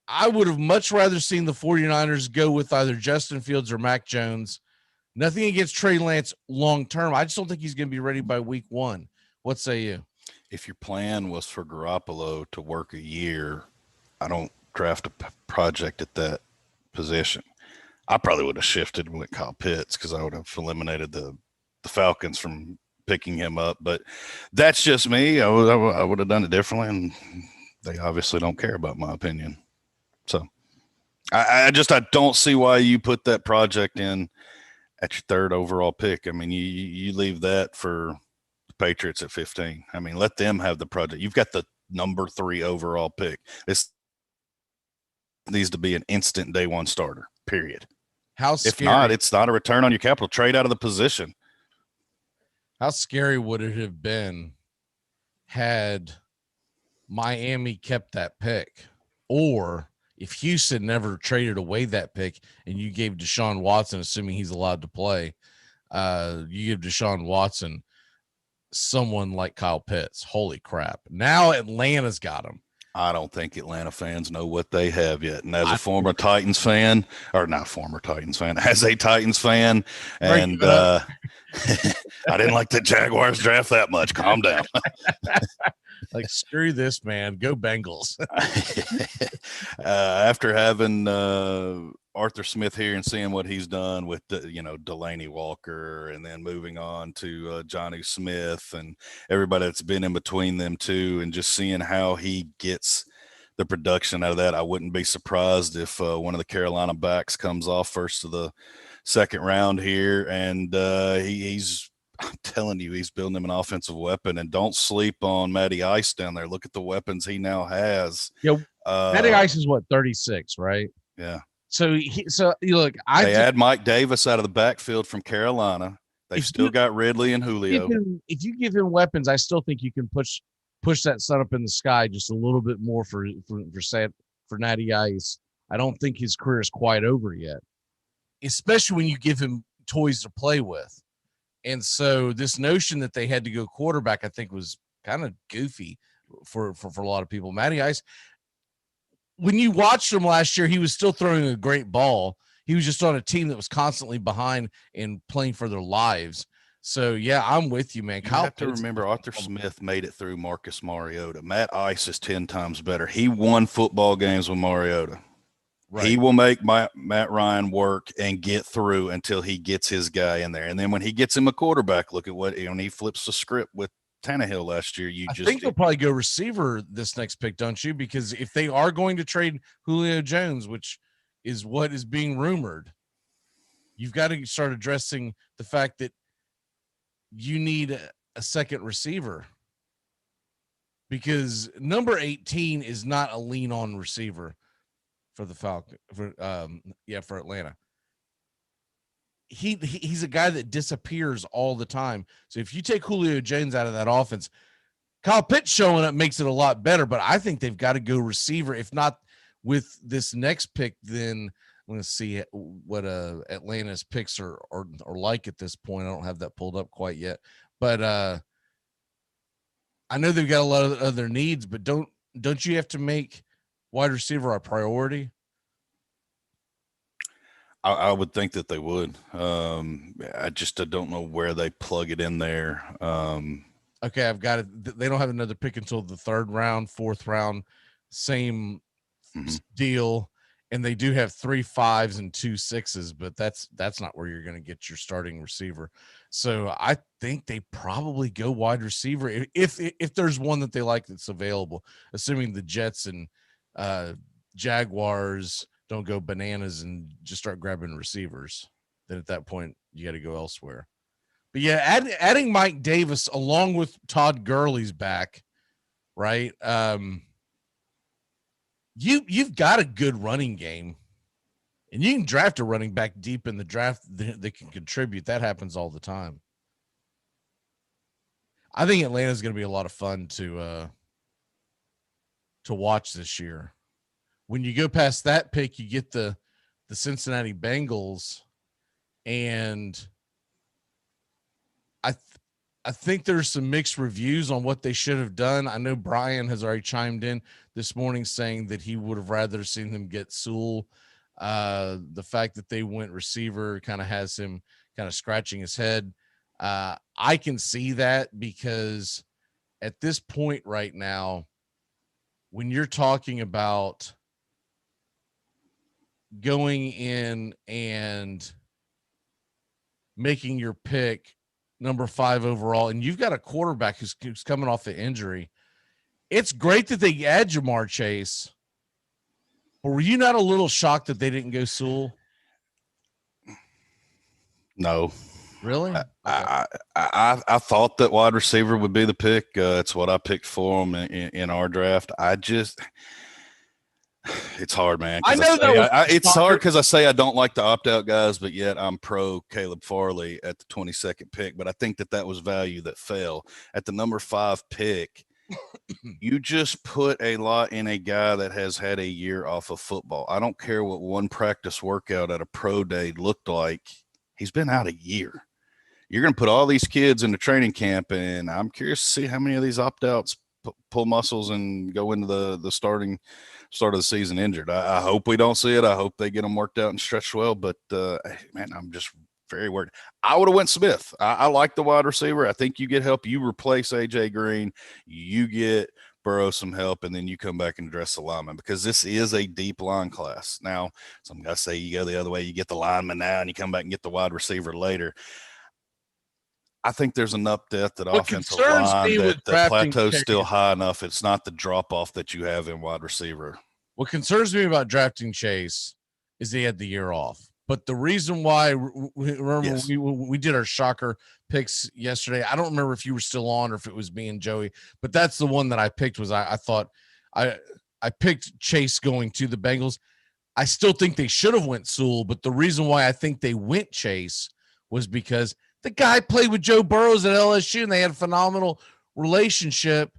I would have much rather seen the 49ers go with either Justin Fields or Mac Jones. Nothing against Trey Lance long term. I just don't think he's going to be ready by week 1. What say you? If your plan was for Garoppolo to work a year, I don't draft a project at that position. I probably would have shifted and went Kyle Pitts because I would have eliminated the Falcons from picking him up. But that's just me. I would have done it differently, and they obviously don't care about my opinion. So I don't see why you put that project in at your 3rd overall pick. I mean, you leave that for the Patriots at 15. I mean, let them have the project. You've got the number 3 overall pick. This needs to be an instant day 1 starter, period. How scary. If not, it's not a return on your capital. Trade out of the position. How scary would it have been had Miami kept that pick, or if Houston never traded away that pick and you gave Deshaun Watson, assuming he's allowed to play, you give Deshaun Watson someone like Kyle Pitts. Holy crap. Now Atlanta's got him. I don't think Atlanta fans know what they have yet. And as a former Titans fan, or not former Titans fan, as a Titans fan, and I didn't like the Jaguars draft that much. Calm down. Like, screw this, man. Go Bengals. After having Arthur Smith here and seeing what he's done with, Delaney Walker, and then moving on to Johnny Smith and everybody that's been in between them two, and just seeing how he gets the production out of that, I wouldn't be surprised if one of the Carolina backs comes off first of the 2nd round here, and he's – I'm telling you, he's building him an offensive weapon. And don't sleep on Matty Ice down there. Look at the weapons he now has. Yeah, Matty Ice is what, 36, right? Yeah. So look, they add Mike Davis out of the backfield from Carolina. They've still got Ridley and Julio. If you give him weapons, I still think you can push that sun up in the sky just a little bit more for Matty Ice. I don't think his career is quite over yet, especially when you give him toys to play with. And so this notion that they had to go quarterback, I think, was kind of goofy for a lot of people. Matty Ice, when you watched him last year, he was still throwing a great ball. He was just on a team that was constantly behind and playing for their lives. So, yeah, I'm with you, man. You have to remember, Arthur Smith made it through Marcus Mariota. Matt Ice is 10 times better. He won football games with Mariota. Right. He will make Matt Ryan work and get through until he gets his guy in there. And then when he gets him a quarterback, look at when he flips the script with Tannehill last year. I think they'll probably go receiver this next pick, don't you? Because if they are going to trade Julio Jones, which is what is being rumored, you've got to start addressing the fact that you need a second receiver, because number 18 is not a lean on receiver for the Falcons, for Atlanta. He's a guy that disappears all the time. So if you take Julio Jones out of that offense, Kyle Pitts showing up makes it a lot better, but I think they've got to go receiver. If not with this next pick, then I'm going to see what Atlanta's picks are like at this point. I don't have that pulled up quite yet, but I know they've got a lot of other needs, but don't you have to make wide receiver a priority? I would think that they would. I don't know where they plug it in there. Okay, I've got it. They don't have another pick until the 3rd round, 4th round, same deal. And they do have 3 5s and 2 6s, but that's not where you're going to get your starting receiver. So I think they probably go wide receiver if there's one that they like that's available, assuming the Jets and Jaguars don't go bananas and just start grabbing receivers. Then at that point, you got to go elsewhere. But yeah, adding Mike Davis along with Todd Gurley's back, right? You've got a good running game, and you can draft a running back deep in the draft that can contribute. That happens all the time. I think Atlanta's going to be a lot of fun to watch this year. When you go past that pick, you get the Cincinnati Bengals, and I think there's some mixed reviews on what they should have done. I know Brian has already chimed in this morning saying that he would have rather seen them get Sewell. The fact that they went receiver kind of has him kind of scratching his head. I can see that because at this point right now, when you're talking about going in and making your pick number 5 overall, and you've got a quarterback who's coming off the injury, it's great that they add Jamar Chase. But were you not a little shocked that they didn't go Sewell? No. Really? I thought that wide receiver would be the pick. It's what I picked for them in our draft. It's hard, man. I know it's hard because I say I don't like the opt-out guys, but yet I'm pro Caleb Farley at the 22nd pick. But I think that was value that fell at the number 5 pick. You just put a lot in a guy that has had a year off of football. I don't care what one practice workout at a pro day looked like. He's been out a year. You're going to put all these kids into training camp, and I'm curious to see how many of these opt-outs pull muscles and go into the start of the season injured. I hope we don't see it. I hope they get them worked out and stretched well, but man, I'm just very worried. I would have went Smith. I like the wide receiver. I think you get help. You replace AJ Green, you get Burrow some help, and then you come back and address the lineman because this is a deep line class. Now, some guys say you go the other way, you get the lineman now and you come back and get the wide receiver later. I think there's enough depth at offensive line that the plateau's still high enough. It's not the drop-off that you have in wide receiver. What concerns me about drafting Chase is he had the year off. But the reason why, remember, we did our shocker picks yesterday. I don't remember if you were still on or if it was me and Joey, but that's the one that I picked was I thought I picked Chase going to the Bengals. I still think they should have went Sewell, but the reason why I think they went Chase was because the guy played with Joe Burrows at LSU and they had a phenomenal relationship.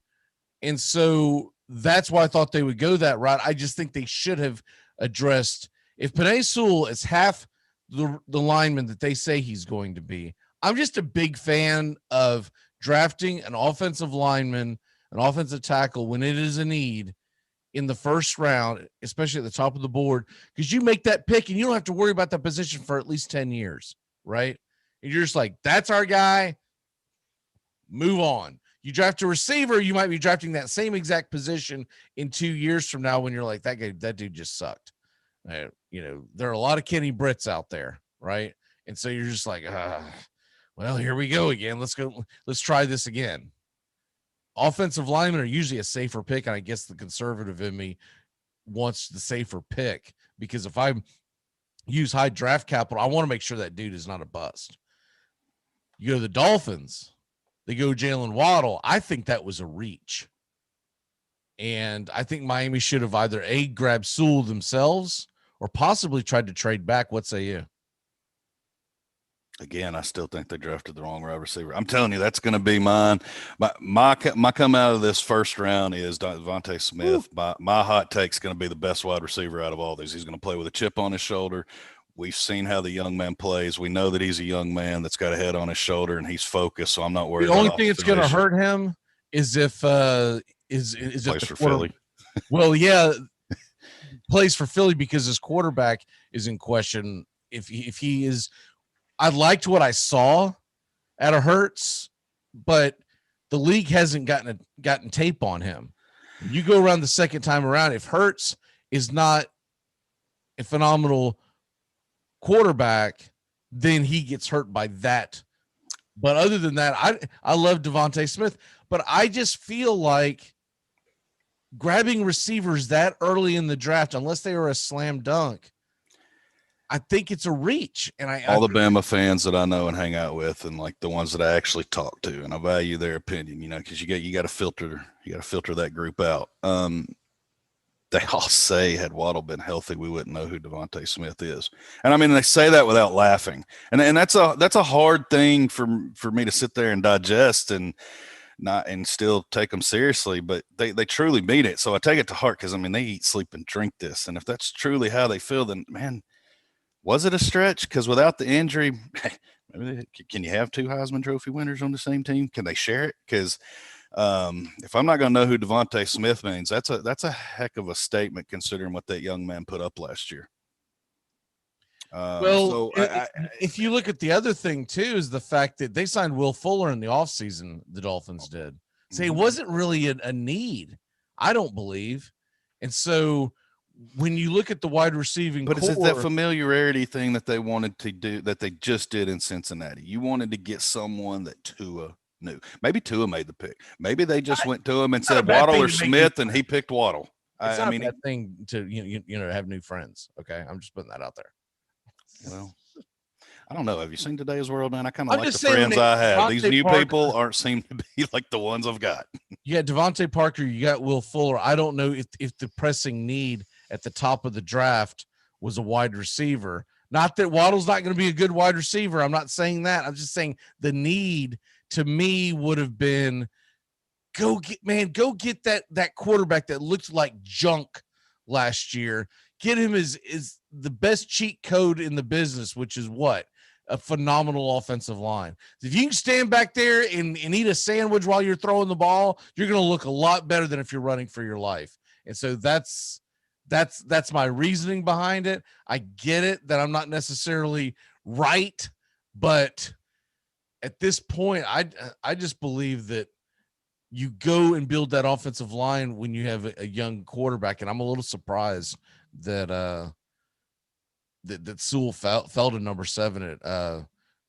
And so that's why I thought they would go that route. I just think they should have addressed if Penei Sewell is half the lineman that they say he's going to be. I'm just a big fan of drafting an offensive lineman, an offensive tackle when it is a need in the first round, especially at the top of the board, because you make that pick and you don't have to worry about that position for at least 10 years, right? And you're just like, that's our guy. Move on. You draft a receiver, you might be drafting that same exact position in 2 years from now when you're like, that dude just sucked. There are a lot of Kenny Britts out there, right? And so you're just like, well, here we go again. Let's try this again. Offensive linemen are usually a safer pick, and I guess the conservative in me wants the safer pick because if I use high draft capital, I want to make sure that dude is not a bust. You go to the Dolphins, they go Jalen Waddle. I think that was a reach. And I think Miami should have either grabbed Sewell themselves or possibly tried to trade back. What say you? Again, I still think they drafted the wrong wide receiver. I'm telling you, that's going to be mine. My come out of this first round is Devonte Smith. My hot take's going to be the best wide receiver out of all these. He's going to play with a chip on his shoulder. We've seen how the young man plays. We know that he's a young man that's got a head on his shoulder and he's focused. So I'm not worried. The only thing that's going to hurt him is if plays if for Philly. Well, yeah, plays for Philly because his quarterback is in question. If he is. I liked what I saw out of Hurts, but the league hasn't gotten tape on him. You go around the second time around, if Hurts is not a phenomenal quarterback, then he gets hurt by that. But other than that, I love Devonte Smith, but I just feel like grabbing receivers that early in the draft, unless they are a slam dunk, I think it's a reach. And all the Bama fans that I know and hang out with, and like the ones that I actually talk to, and I value their opinion, because you got to filter that group out. They all say had Waddle been healthy, we wouldn't know who Devonte Smith is. And I mean, they say that without laughing. And that's a hard thing for me to sit there and digest and still take them seriously, but they truly mean it. So I take it to heart because, I mean, they eat, sleep, and drink this. And if that's truly how they feel, then, man, was it a stretch? Because without the injury, can you have two Heisman Trophy winners on the same team? Can they share it? Because if I'm not going to know who Devonte Smith means, that's a heck of a statement considering what that young man put up last year. If you look at the other thing too, is the fact that they signed Will Fuller in the offseason, the Dolphins did. So it wasn't really a need, I don't believe. And so when you look at the wide receiving but core, it's that familiarity thing that they wanted to do, that they just did in Cincinnati. You wanted to get someone that Tua knew. Maybe Tua made the pick. Maybe they just went to him and said Waddle or Smith, and he picked Waddle. It's not a bad thing to have new friends. Okay, I'm just putting that out there. Well, I don't know. Have you seen Today's World, man? I kind of like the friends I have. These new people aren't seem to be like the ones I've got. You got Devontae Parker. You got Will Fuller. I don't know if the pressing need at the top of the draft was a wide receiver. Not that Waddle's not going to be a good wide receiver. I'm not saying that. I'm just saying the need to me would have been go get that quarterback that looked like junk last year. Get him is the best cheat code in the business, which is what? A phenomenal offensive line. If you can stand back there and eat a sandwich while you're throwing the ball, you're going to look a lot better than if you're running for your life. And so that's my reasoning behind it. I get it that I'm not necessarily right, but at this point, I just believe that you go and build that offensive line when you have a young quarterback. And I'm a little surprised that that Sewell fell to number 7 at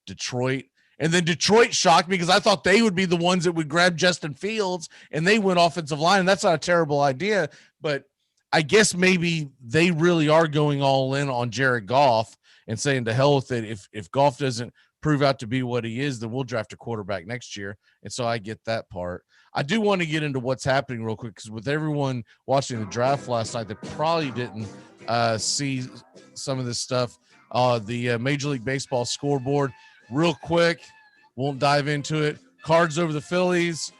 Detroit. And then Detroit shocked me because I thought they would be the ones that would grab Justin Fields, and they went offensive line. And that's not a terrible idea, but I guess maybe they really are going all in on Jared Goff and saying to hell with it. If Goff doesn't prove out to be what he is, then we'll draft a quarterback next year. And so I get that part. I do want to get into what's happening real quick, because with everyone watching the draft last night, they probably didn't see some of this stuff. The Major League Baseball scoreboard real quick. Won't dive into it. Cards over the Phillies.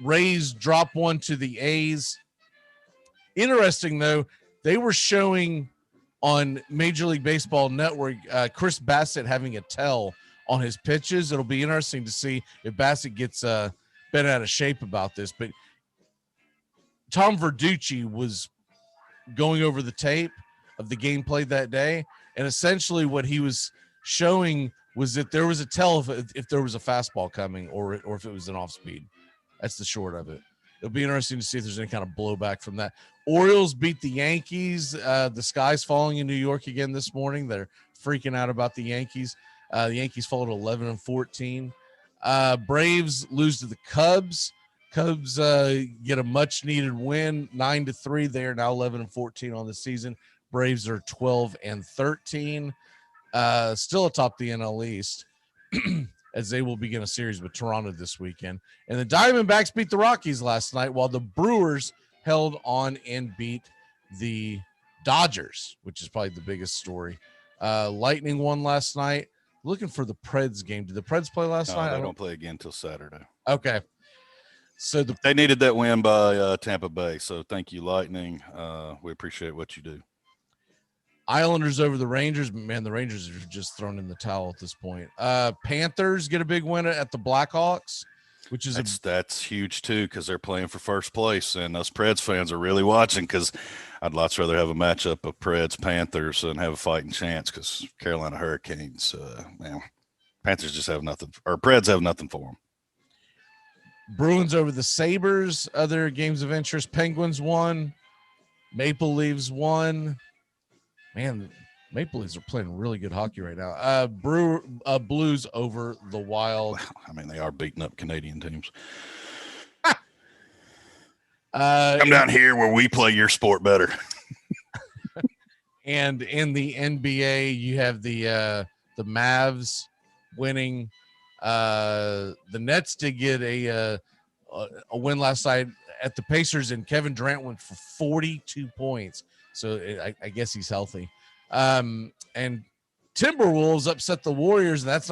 Rays drop one to the A's. Interesting, though, they were showing on Major League Baseball Network Chris Bassett having a tell on his pitches. It'll be interesting to see if Bassett gets bent out of shape about this. But Tom Verducci was going over the tape of the game played that day, and essentially what he was showing was that there was a tell if there was a fastball coming or if it was an off speed. That's the short of it. It'll be interesting to see if there's any kind of blowback from that. Orioles beat the Yankees. The sky's falling in New York again this morning. They're freaking out about the Yankees. The Yankees fall to 11-14. Braves lose to the Cubs. Cubs get a much-needed win, 9-3. They are now 11-14 on the season. Braves are 12-13. Still atop the NL East, as they will begin a series with Toronto this weekend. And the Diamondbacks beat the Rockies last night, while the Brewers held on and beat the Dodgers, which is probably the biggest story. Lightning won last night. looking for the Preds game. Did the Preds play last night? They don't play again until Saturday. Okay. So they needed that win by Tampa Bay. So thank you, Lightning. We appreciate what you do. Islanders over the Rangers. Man, the Rangers are just thrown in the towel at this point. Panthers get a big win at the Blackhawks, which is that's huge too, because they're playing for first place, and us Preds fans are really watching, because I'd lots rather have a matchup of Preds Panthers and have a fighting chance, because Carolina Hurricanes, man, Panthers just have nothing, or Preds have nothing for them. Bruins over the Sabres. Other games of interest: Penguins won, Maple Leafs won. Man, Maple Leafs are playing really good hockey right now. Blues over the Wild. Well, I mean, they are beating up Canadian teams. Come down here where we play your sport better. And in the NBA, you have the Mavs winning. The Nets did get a win last night at the Pacers, and Kevin Durant went for 42 points. So I guess he's healthy. And Timberwolves upset the Warriors, and that's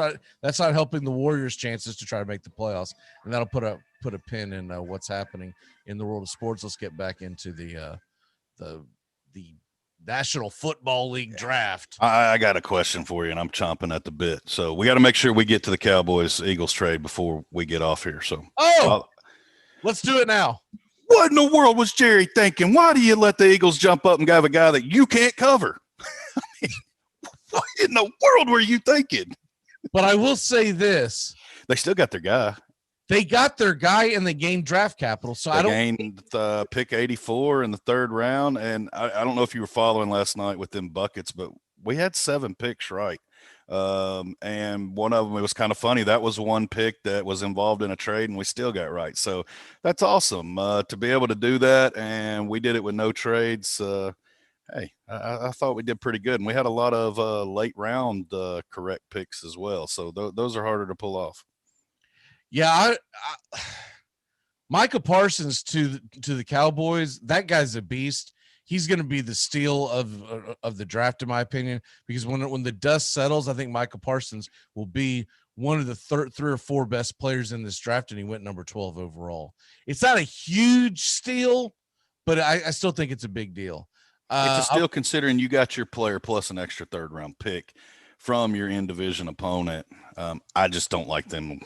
not helping the Warriors' chances to try to make the playoffs. And that'll put a pin in what's happening in the world of sports. Let's get back into the National Football League draft. I got a question for you, and I'm chomping at the bit. So we got to make sure we get to the Cowboys-Eagles trade before we get off here. So let's do it now. What in the world was Jerry thinking? Why do you let the Eagles jump up and grab a guy that you can't cover? I mean, what in the world were you thinking? But I will say this. They still got their guy. They got their guy, and they gained draft capital. So I don't gained pick 84 in the third round. And I don't know if you were following last night with them buckets, but we had 7 picks right. And one of them, it was kind of funny. That was one pick that was involved in a trade, and we still got right. So that's awesome to be able to do that. And we did it with no trades. Hey, I thought we did pretty good. And we had a lot of late round correct picks as well. So those are harder to pull off. Yeah. Micah Parsons to the Cowboys, that guy's a beast. He's going to be the steal of the draft, in my opinion, because when the dust settles, I think Micah Parsons will be one of the 3 or 4 best players in this draft, and he went number 12 overall. It's not a huge steal, but I still think it's a big deal. It's a steal considering you got your player plus an extra third-round pick from your in-division opponent. I just don't like them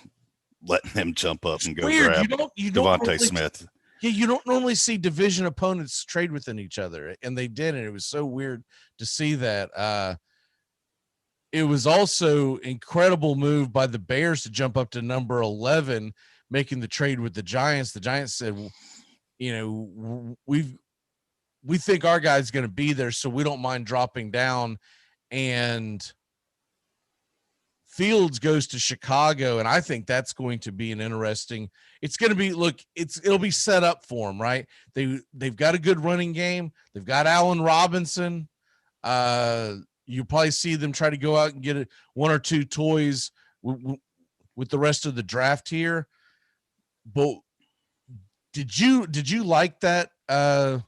letting them jump up and go grab Devonte Smith. Yeah, you don't normally see division opponents trade within each other, and they did, and it was so weird to see that. It was also incredible move by the Bears to jump up to number 11, making the trade with the Giants. The Giants said, you know, we think our guy's going to be there, so we don't mind dropping down. And Fields goes to Chicago, and I think that's going to be an interesting. It's going to be it'll be set up for them, right? They've got a good running game. They've got Allen Robinson. You probably see them try to go out and get 1 or 2 toys with the rest of the draft here. But did you like that? Man,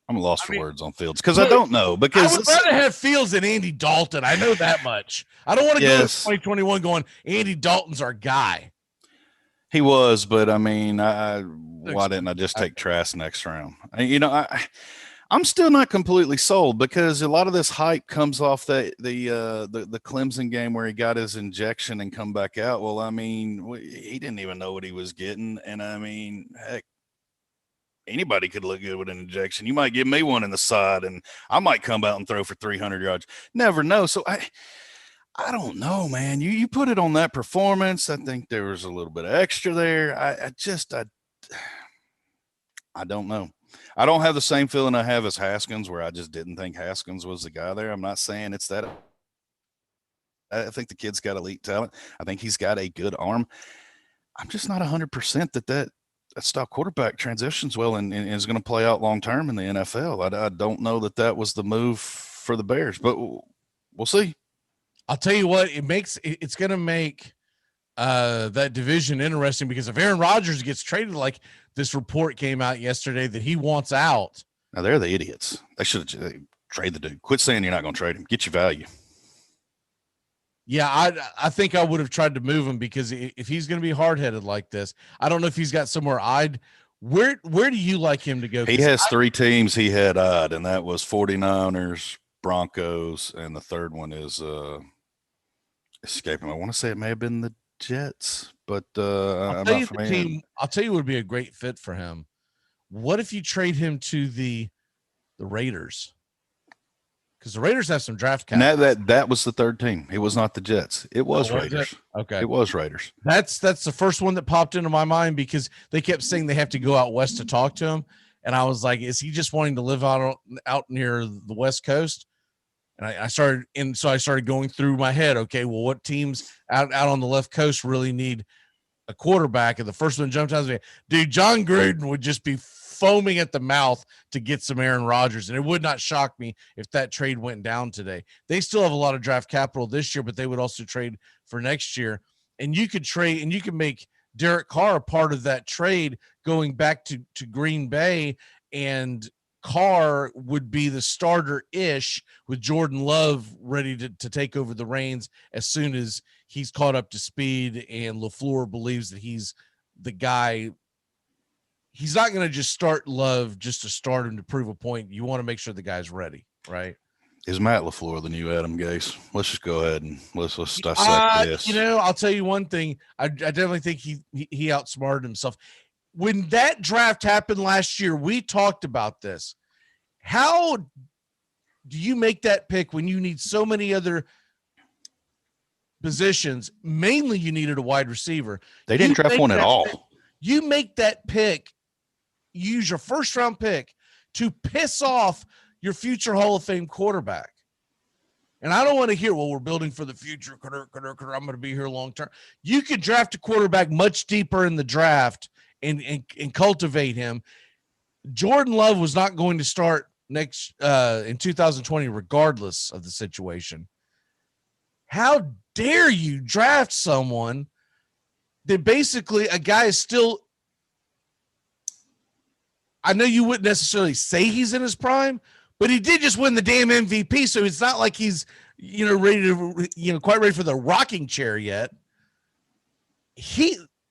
I'm lost for words on Fields because I don't know. Because I would rather have Fields than Andy Dalton. I know that much. I don't want to go to 2021 going, Andy Dalton's our guy. He was, but I mean, why didn't I just take Trask next round? You know, I'm still not completely sold because a lot of this hype comes off the Clemson game where he got his injection and come back out. Well, I mean, he didn't even know what he was getting, and I mean, heck. Anybody could look good with an injection. You might give me one in the side, and I might come out and throw for 300 yards. Never know. So I don't know, man. You put it on that performance. I think there was a little bit of extra there. I don't know. I don't have the same feeling I have as Haskins, where I just didn't think Haskins was the guy there. I'm not saying it's that. I think the kid's got elite talent. I think he's got a good arm. I'm just not 100% that style quarterback transitions well and is going to play out long term in the NFL. I don't know that was the move for the Bears, but we'll see. I'll tell you what, it's going to make that division interesting because if Aaron Rodgers gets traded, like this report came out yesterday that he wants out. Now they're the idiots. They should have trade the dude. Quit saying you're not going to trade him. Get your value. Yeah, I think I would have tried to move him because if he's going to be hard-headed like this, I don't know if he's got somewhere I'd – where do you like him to go? He has 3 teams he had eyed, and that was 49ers, Broncos, and the third one is escaping. I want to say it may have been the Jets, but I'll tell you what would be a great fit for him. What if you trade him to the Raiders? Because the Raiders have some draft capital. And that was the third team. It was not the Jets. It was Raiders. Okay. It was Raiders. That's the first one that popped into my mind because they kept saying they have to go out west to talk to him. And I was like, is he just wanting to live out near the West Coast? And so I started going through my head. Okay, well, what teams out on the left coast really need a quarterback? And the first one jumped out to me. Dude, John Gruden would just be foaming at the mouth to get some Aaron Rodgers. And it would not shock me if that trade went down today. They still have a lot of draft capital this year, but they would also trade for next year. And you could trade and you can make Derek Carr a part of that trade going back to Green Bay, and Carr would be the starter-ish with Jordan Love ready to take over the reins as soon as he's caught up to speed and LaFleur believes that he's the guy. He's not going to just start Love just to start him to prove a point. You want to make sure the guy's ready, right? Is Matt LaFleur the new Adam Gase? Let's just go ahead and let's dissect this. I'll tell you one thing. I definitely think he outsmarted himself. When that draft happened last year, we talked about this. How do you make that pick when you need so many other positions? Mainly you needed a wide receiver. They didn't draft one at all. You make that pick, use your first round pick to piss off your future Hall of Fame quarterback. And I don't want to hear, well, we're building for the future. I'm going to be here long term. You could draft a quarterback much deeper in the draft and cultivate him. Jordan Love was not going to start next in 2020, regardless of the situation. How dare you draft someone that basically a guy is still, I know you wouldn't necessarily say he's in his prime, but he did just win the damn MVP. So it's not like he's, ready to, quite ready for the rocking chair yet.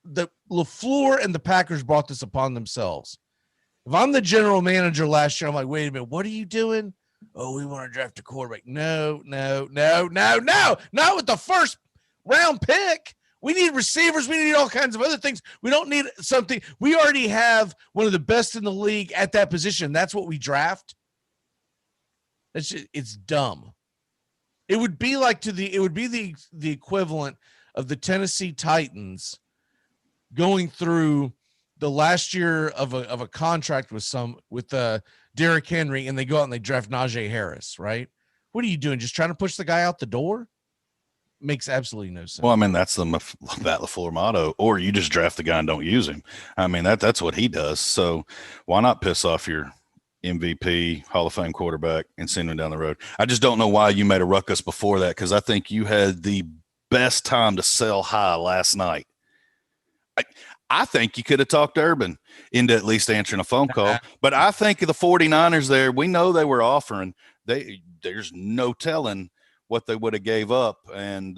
The LaFleur and the Packers brought this upon themselves. If I'm the general manager last year, I'm like, wait a minute, what are you doing? Oh, we want to draft a quarterback. No, not with the first round pick. We need receivers. We need all kinds of other things. We don't need something. We already have one of the best in the league at that position. That's what we draft. It's dumb. It would be like the equivalent of the Tennessee Titans going through the last year of a contract with Derrick Henry, and they go out and they draft Najee Harris, right? What are you doing? Just trying to push the guy out the door? Makes absolutely no sense. Well, I mean, that's that LaFleur motto, or you just draft the guy and don't use him. I mean, that's what he does. So why not piss off your MVP, Hall of Fame quarterback, and send him down the road? I just don't know why you made a ruckus before that, because I think you had the best time to sell high last night. I think you could have talked Urban into at least answering a phone call. But I think the 49ers there, we know they were offering. There's no telling what they would have gave up. And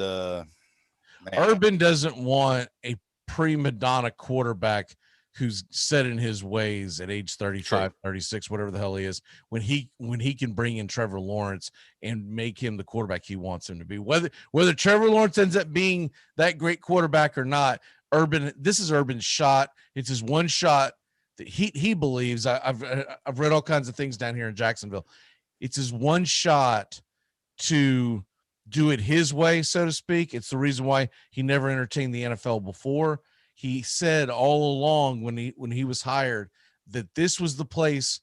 Urban doesn't want a prima donna quarterback who's set in his ways at age 35, 36, whatever the hell he is, when he can bring in Trevor Lawrence and make him the quarterback he wants him to be. Whether Trevor Lawrence ends up being that great quarterback or not, this is Urban's shot. It's his one shot that he believes. I've read all kinds of things down here in Jacksonville. It's his one shot to do it his way, so to speak. It's the reason why he never entertained the NFL before. He said all along when he was hired that this was the place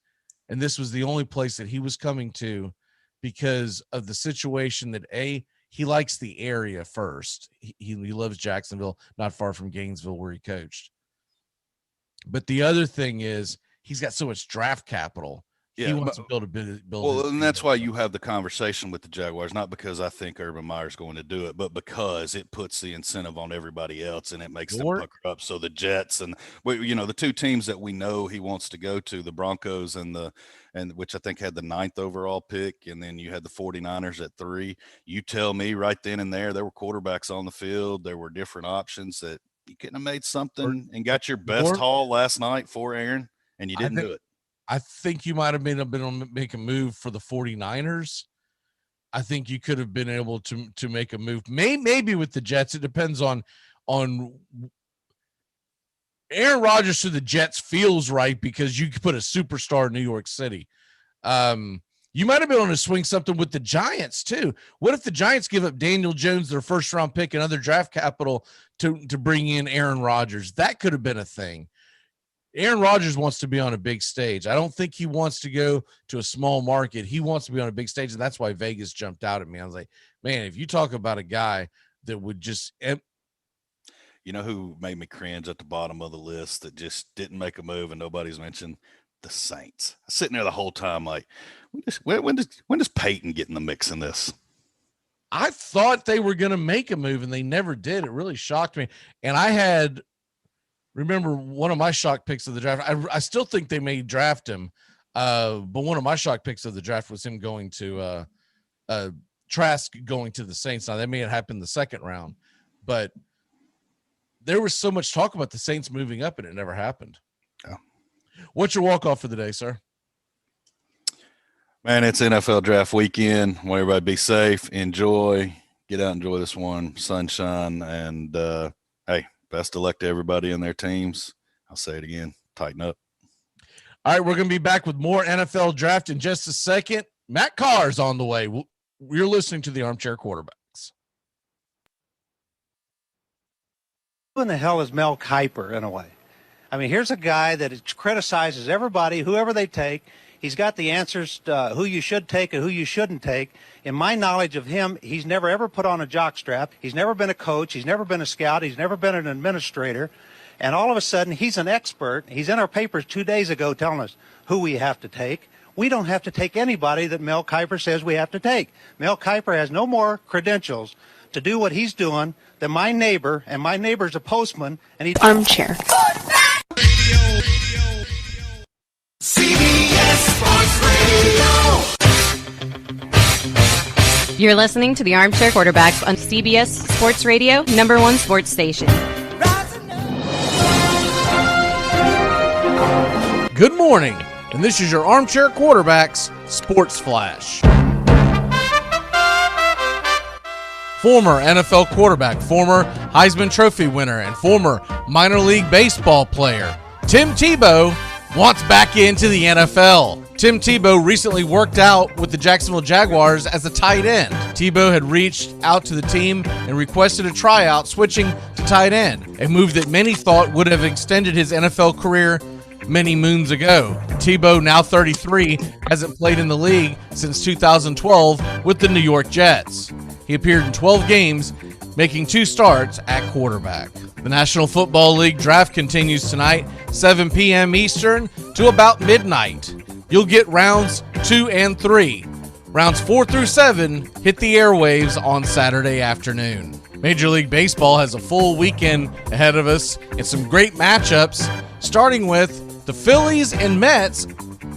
and this was the only place that he was coming to because of the situation that he likes the area first. He loves Jacksonville, not far from Gainesville where he coached. But the other thing is he's got so much draft capital he wants to build a Well, and that's why you have the conversation with the Jaguars, not because I think Urban Meyer's going to do it, but because it puts the incentive on everybody else and it makes them pucker up. So the Jets and the two teams that we know he wants to go to, the Broncos and which I think had the 9th overall pick, and then you had the 49ers at 3. You tell me right then and there were quarterbacks on the field, there were different options that you couldn't have made something and got your best haul last night for Aaron, and you didn't do it. I think you might have been able to make a move for the 49ers. I think you could have been able to make a move. Maybe with the Jets. It depends on Aaron Rodgers to the Jets feels right because you could put a superstar in New York City. You might have been able to swing something with the Giants too. What if the Giants give up Daniel Jones, their first round pick, and other draft capital to bring in Aaron Rodgers? That could have been a thing. Aaron Rodgers wants to be on a big stage. I don't think he wants to go to a small market. He wants to be on a big stage, and that's why Vegas jumped out at me. I was like, man, if you talk about a guy that would just you know who made me cringe at the bottom of the list that just didn't make a move and nobody's mentioned? The Saints. Sitting there the whole time like, when does Peyton get in the mix in this? I thought they were going to make a move, and they never did. It really shocked me. And remember one of my shock picks of the draft. I still think they may draft him, but one of my shock picks of the draft was him going to Trask going to the Saints. Now that may have happened the second round, but there was so much talk about the Saints moving up, and it never happened. Yeah. What's your walk off for the day, sir? Man, it's NFL draft weekend. Want everybody to be safe, enjoy, get out, enjoy this warm sunshine, and hey. Best of luck to everybody and their teams. I'll say it again. Tighten up. All right, we're going to be back with more NFL draft in just a second. Matt Carr's on the way. You're listening to the Armchair Quarterbacks. Who in the hell is Mel Kiper in a way? I mean, here's a guy that criticizes everybody, whoever they take. He's got the answers to who you should take and who you shouldn't take. In my knowledge of him, he's never ever put on a jockstrap. He's never been a coach. He's never been a scout. He's never been an administrator. And all of a sudden, he's an expert. He's in our papers 2 days ago telling us who we have to take. We don't have to take anybody that Mel Kiper says we have to take. Mel Kiper has no more credentials to do what he's doing than my neighbor, and my neighbor's a postman. And he Armchair. CBS Sports Radio. You're listening to the Armchair Quarterbacks on CBS Sports Radio, #1 sports station. Good morning, and this is your Armchair Quarterbacks Sports Flash. Former NFL quarterback, former Heisman Trophy winner, and former minor league baseball player, Tim Tebow wants back into the NFL. Tim Tebow recently worked out with the Jacksonville Jaguars as a tight end. Tebow had reached out to the team and requested a tryout, switching to tight end, a move that many thought would have extended his NFL career many moons ago. Tebow, now 33, hasn't played in the league since 2012 with the New York Jets. He appeared in 12 games, making 2 starts at quarterback. The National Football League draft continues tonight, 7 p.m. Eastern to about midnight. You'll get rounds 2 and 3. Rounds 4 through 7 hit the airwaves on Saturday afternoon. Major League Baseball has a full weekend ahead of us and some great matchups, starting with the Phillies and Mets.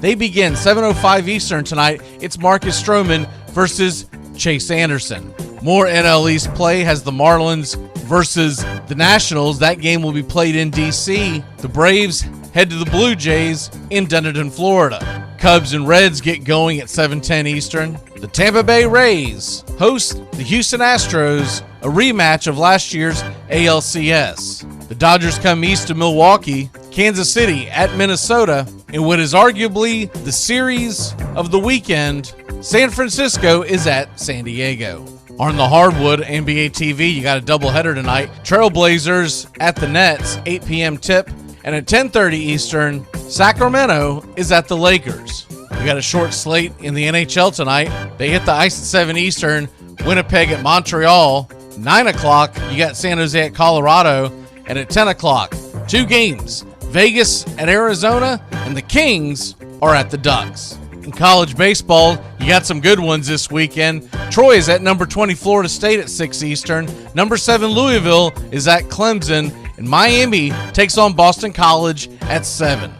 They begin 7:05 Eastern tonight. It's Marcus Stroman versus Chase Anderson. More NL East play has the Marlins versus the Nationals. That game will be played in D.C. The Braves head to the Blue Jays in Dunedin, Florida. Cubs and Reds get going at 7:10 Eastern. The Tampa Bay Rays host the Houston Astros, a rematch of last year's ALCS. The Dodgers come east to Milwaukee, Kansas City at Minnesota, and what is arguably the series of the weekend, San Francisco is at San Diego. On the hardwood, NBA TV, you got a doubleheader tonight. Trailblazers at the Nets, 8 p.m. tip. And at 10:30 Eastern, Sacramento is at the Lakers. We got a short slate in the NHL tonight. They hit the ice at 7 Eastern. Winnipeg at Montreal. 9 o'clock, you got San Jose at Colorado. And at 10 o'clock, 2 games. Vegas at Arizona, and the Kings are at the Ducks. In college baseball, you got some good ones this weekend. Troy is at number 20 Florida State at 6 Eastern. Number 7 Louisville is at Clemson. And Miami takes on Boston College at 7.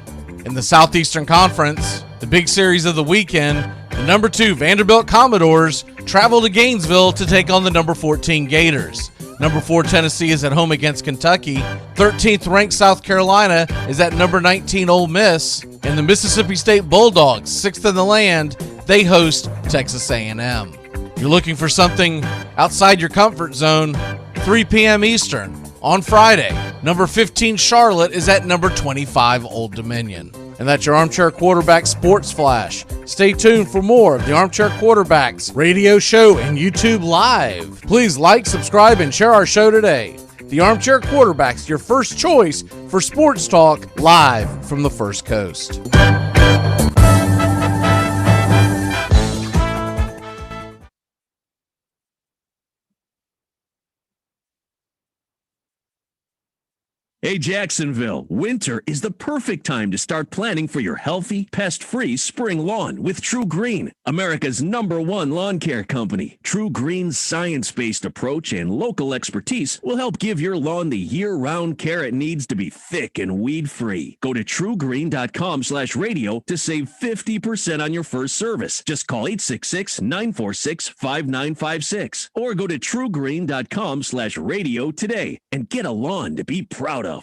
In the Southeastern Conference, the big series of the weekend, the number 2 Vanderbilt Commodores travel to Gainesville to take on the number 14 Gators. Number 4 Tennessee is at home against Kentucky. 13th ranked South Carolina is at number 19 Ole Miss. And the Mississippi State Bulldogs, 6th in the land, they host Texas A&M. You're looking for something outside your comfort zone, 3 p.m. Eastern on Friday. Number 15 Charlotte is at number 25 Old Dominion. And that's your Armchair Quarterback Sports Flash. Stay tuned for more of the Armchair Quarterbacks radio show and YouTube Live. Please like, subscribe, and share our show today. The Armchair Quarterbacks, your first choice for sports talk live from the First Coast. Hey, Jacksonville, winter is the perfect time to start planning for your healthy, pest-free spring lawn with True Green, America's #1 lawn care company. True Green's science-based approach and local expertise will help give your lawn the year-round care it needs to be thick and weed-free. Go to truegreen.com/radio to save 50% on your first service. Just call 866-946-5956 or go to truegreen.com/radio today and get a lawn to be proud of.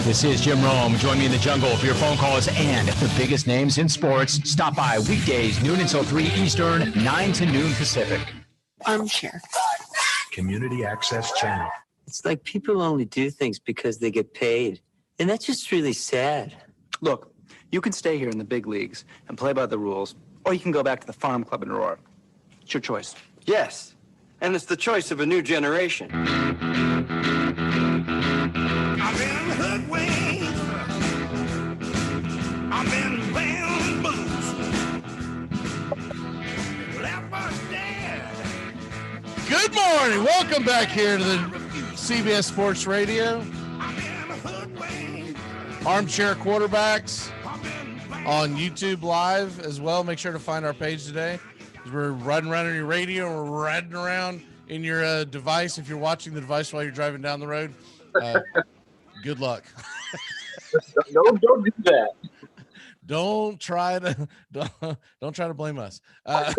This is Jim Rome. Join me in the jungle for your phone calls and the biggest names in sports. Stop by weekdays, noon until 3 Eastern, 9 to noon Pacific. Armchair. Community Access Channel. It's like people only do things because they get paid. And that's just really sad. Look, you can stay here in the big leagues and play by the rules, or you can go back to the farm club in Aurora. It's your choice. Yes. And it's the choice of a new generation. I've been hoodwinked. I've been bamboozled. Left us dead. Good morning. Welcome back here to the CBS Sports Radio. Armchair Quarterbacks on YouTube Live as well. Make sure to find our page today. We're riding around on your radio. We're riding around in your device. If you're watching the device while you're driving down the road, good luck. Don't do that. Don't try to blame us. Matt,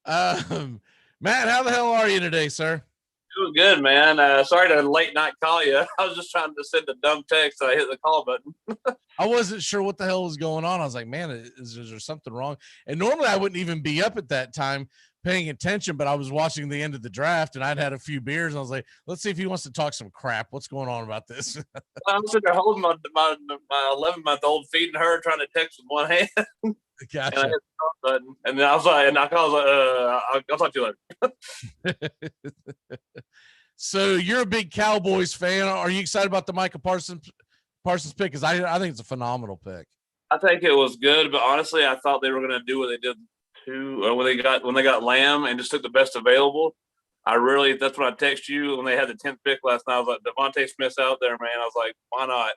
how the hell are you today, sir? Doing good, man. Sorry to late night call you. I was just trying to send a dumb text and I hit the call button. I wasn't sure what the hell was going on. I was like, man, is there something wrong? And normally I wouldn't even be up at that time paying attention, but I was watching the end of the draft and I'd had a few beers and I was like, let's see if he wants to talk some crap. What's going on about this? I'm sitting there holding my 11-month-old feeding her, trying to text with one hand. Gotcha. And I hit the call button. And then I was like, I'll talk to you later. So you're a big Cowboys fan. Are you excited about the Micah Parsons pick? Because I think it's a phenomenal pick. I think it was good, but honestly, I thought they were going to do what they did when they got Lamb and just took the best available. That's when I texted you when they had the 10th pick last night. I was like, Devonte Smith's out there, man. I was like, why not?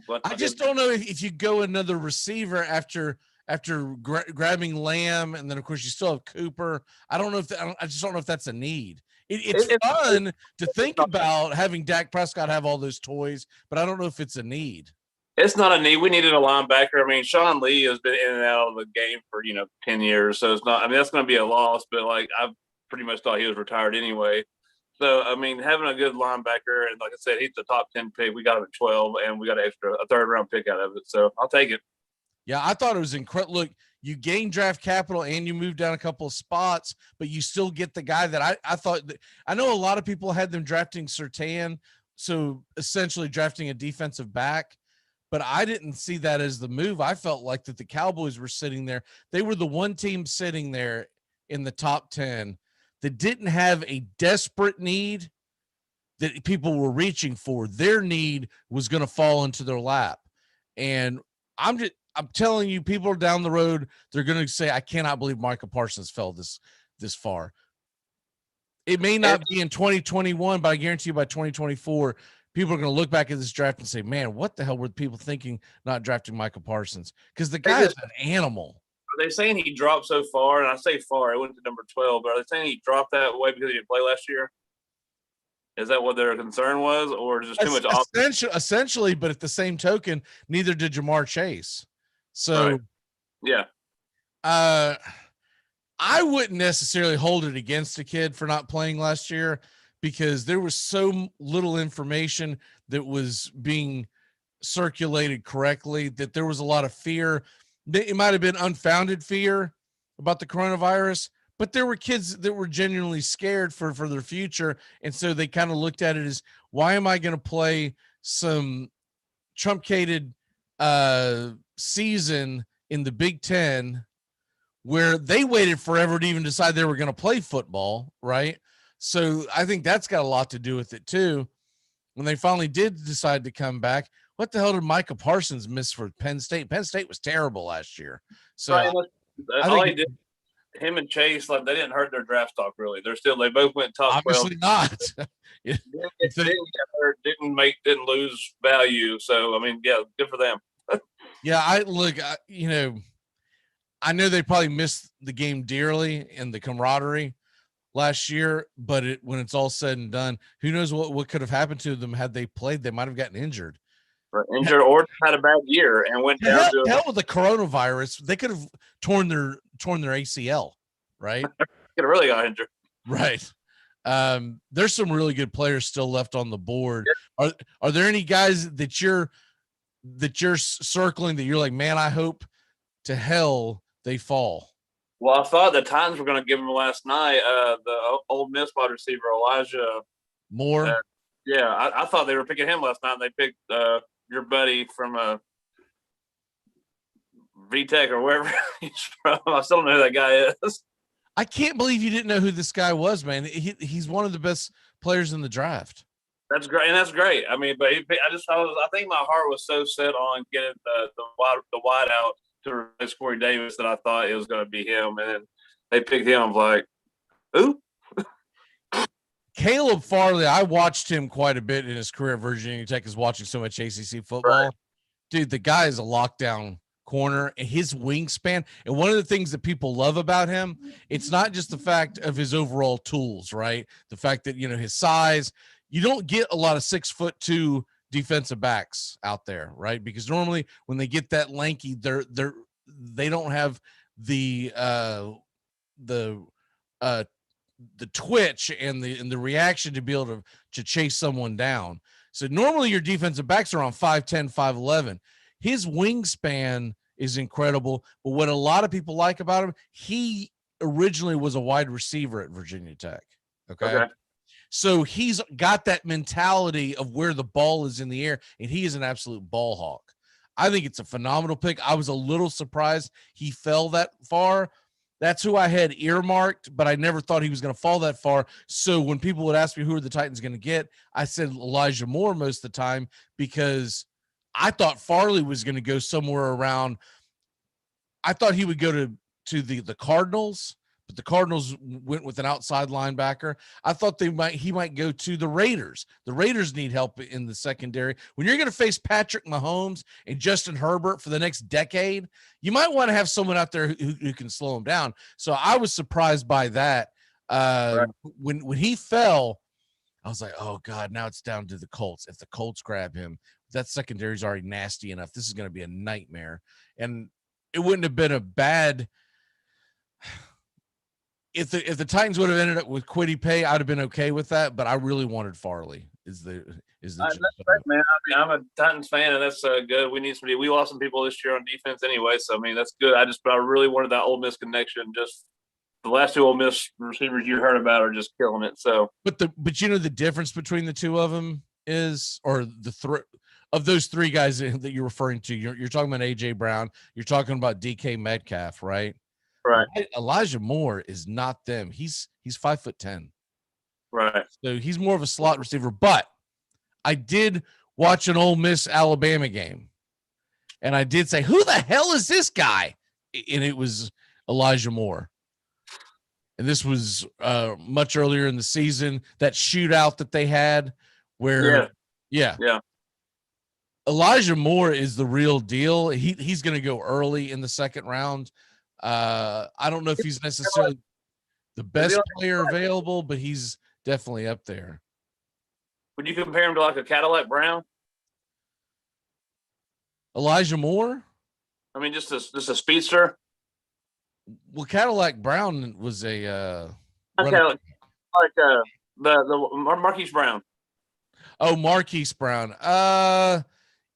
But I just don't know if you go another receiver after grabbing Lamb, and then of course you still have Cooper. I just don't know if that's a need. It's fun to think about having Dak Prescott have all those toys, but I don't know if it's a need. It's not a need. We needed a linebacker. I mean, Sean Lee has been in and out of the game for 10 years, so it's not. I mean, that's going to be a loss. But I pretty much thought he was retired anyway. So I mean, having a good linebacker, and like I said, he's the top 10 pick. We got him at 12, and we got a third round pick out of it. So I'll take it. Yeah, I thought it was incredible. Look, you gain draft capital and you move down a couple of spots, but you still get the guy that I thought. I know a lot of people had them drafting Surtain, so essentially drafting a defensive back, but I didn't see that as the move. I felt like that the Cowboys were sitting there. They were the one team sitting there in the top 10 that didn't have a desperate need that people were reaching for. Their need was going to fall into their lap. And I'm telling you, people are down the road, they're going to say, I cannot believe Micah Parsons fell this far. It may not be in 2021, but I guarantee you by 2024, people are going to look back at this draft and say, man, what the hell were people thinking not drafting Michael Parsons? Because the guy is an animal. Are they saying he dropped so far? And I say far, it went to number 12, but are they saying he dropped that way because he didn't play last year? Is that what their concern was, or just too much off? Essentially, but at the same token, neither did Jamar Chase. So, right. Yeah. I wouldn't necessarily hold it against a kid for not playing last year because there was so little information that was being circulated correctly that there was a lot of fear. It might have been unfounded fear about the coronavirus, but there were kids that were genuinely scared for their future. And so they kind of looked at it as, why am I going to play some truncated season in the Big Ten where they waited forever to even decide they were going to play football, right? So I think that's got a lot to do with it too. When they finally did decide to come back, what the hell did Micah Parsons miss for Penn State? Penn State was terrible last year. So right. I all think he did, him and Chase, like, they didn't hurt their draft stock really. They both went top 12. Obviously not. didn't lose value. So I mean, yeah, good for them. Yeah, I know they probably missed the game dearly and the camaraderie last year, but when it's all said and done, who knows what could have happened to them had they played? They might have gotten injured. Injured or had a bad year and went down to hell with the coronavirus. They could have torn their ACL, right? Could have really got injured. Right. There's some really good players still left on the board. Yeah. Are there any guys that you're circling that you're like, man, I hope to hell they fall? Well, I thought the Titans were going to give him last night. The Ole Miss wide receiver Elijah Moore. Yeah, I thought they were picking him last night. And they picked your buddy from VTech or wherever he's from. I still don't know who that guy is. I can't believe you didn't know who this guy was, man. He's one of the best players in the draft. That's great, and that's great. I mean, but I think my heart was so set on getting the wide out to replace Corey Davis that I thought it was going to be him, and then they picked him. I was like, who? Caleb Farley, I watched him quite a bit in his career at Virginia Tech, is watching so much ACC football. Right. Dude, the guy is a lockdown corner, and his wingspan. And one of the things that people love about him, it's not just the fact of his overall tools, right? The fact that, his size. You don't get a lot of 6'2" defensive backs out there, right? Because normally when they get that lanky, they don't have the twitch and the reaction to be able to chase someone down. So normally your defensive backs are on 5'10", 5'11". His wingspan is incredible, but what a lot of people like about him, he originally was a wide receiver at Virginia Tech. Okay. So he's got that mentality of where the ball is in the air, and he is an absolute ball hawk. I think it's a phenomenal pick. I was a little surprised he fell that far. That's who I had earmarked, but I never thought he was going to fall that far. So when people would ask me who are the Titans going to get, I said Elijah Moore most of the time because I thought Farley was going to go somewhere around. I thought he would go to the Cardinals, but the Cardinals went with an outside linebacker. I thought he might go to the Raiders. The Raiders need help in the secondary. When you're going to face Patrick Mahomes and Justin Herbert for the next decade, you might want to have someone out there who can slow him down. So I was surprised by that. Right. When he fell, I was like, oh God, now it's down to the Colts. If the Colts grab him, that secondary is already nasty enough. This is going to be a nightmare. And it wouldn't have been a bad – if the Titans would have ended up with Kwity Paye, I'd have been okay with that. But I really wanted Farley. Is the that's great, man. I mean, I'm a Titans fan, and that's good. We need somebody. We lost some people this year on defense anyway, so I mean that's good. But I really wanted that Ole Miss connection. Just the last two Ole Miss receivers you heard about are just killing it. So, but the difference between the two of them is, or of those three guys that you're referring to, you're talking about AJ Brown, you're talking about DK Metcalf, right? Right. Elijah Moore is not them. He's 5'10". Right. So he's more of a slot receiver. But I did watch an Ole Miss Alabama game, and I did say, "Who the hell is this guy?" And it was Elijah Moore. And this was much earlier in the season. That shootout that they had, where Yeah. Yeah. Elijah Moore is the real deal. He's going to go early in the second round. I don't know if he's necessarily the best player available, but he's definitely up there. Would you compare him to like a Cadillac Brown? Elijah Moore? I mean, just a speedster. Well, Cadillac Brown was a Okay, like the Marquise Brown. Oh, Marquise Brown.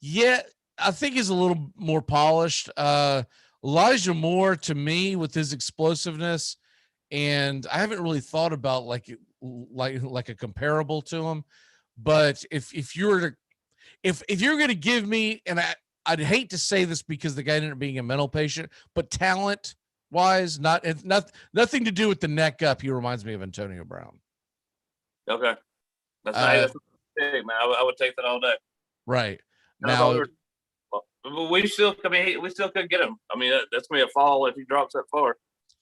Yeah, I think he's a little more polished. Elijah Moore, to me, with his explosiveness, and I haven't really thought about like a comparable to him. But if you're going to give me, and I'd hate to say this because the guy ended up being a mental patient, but talent wise, nothing to do with the neck up. He reminds me of Antonio Brown. Okay, that's big, man. I would take that all day. Right now, we still could get him. I mean, that's gonna be a fall if he drops that far.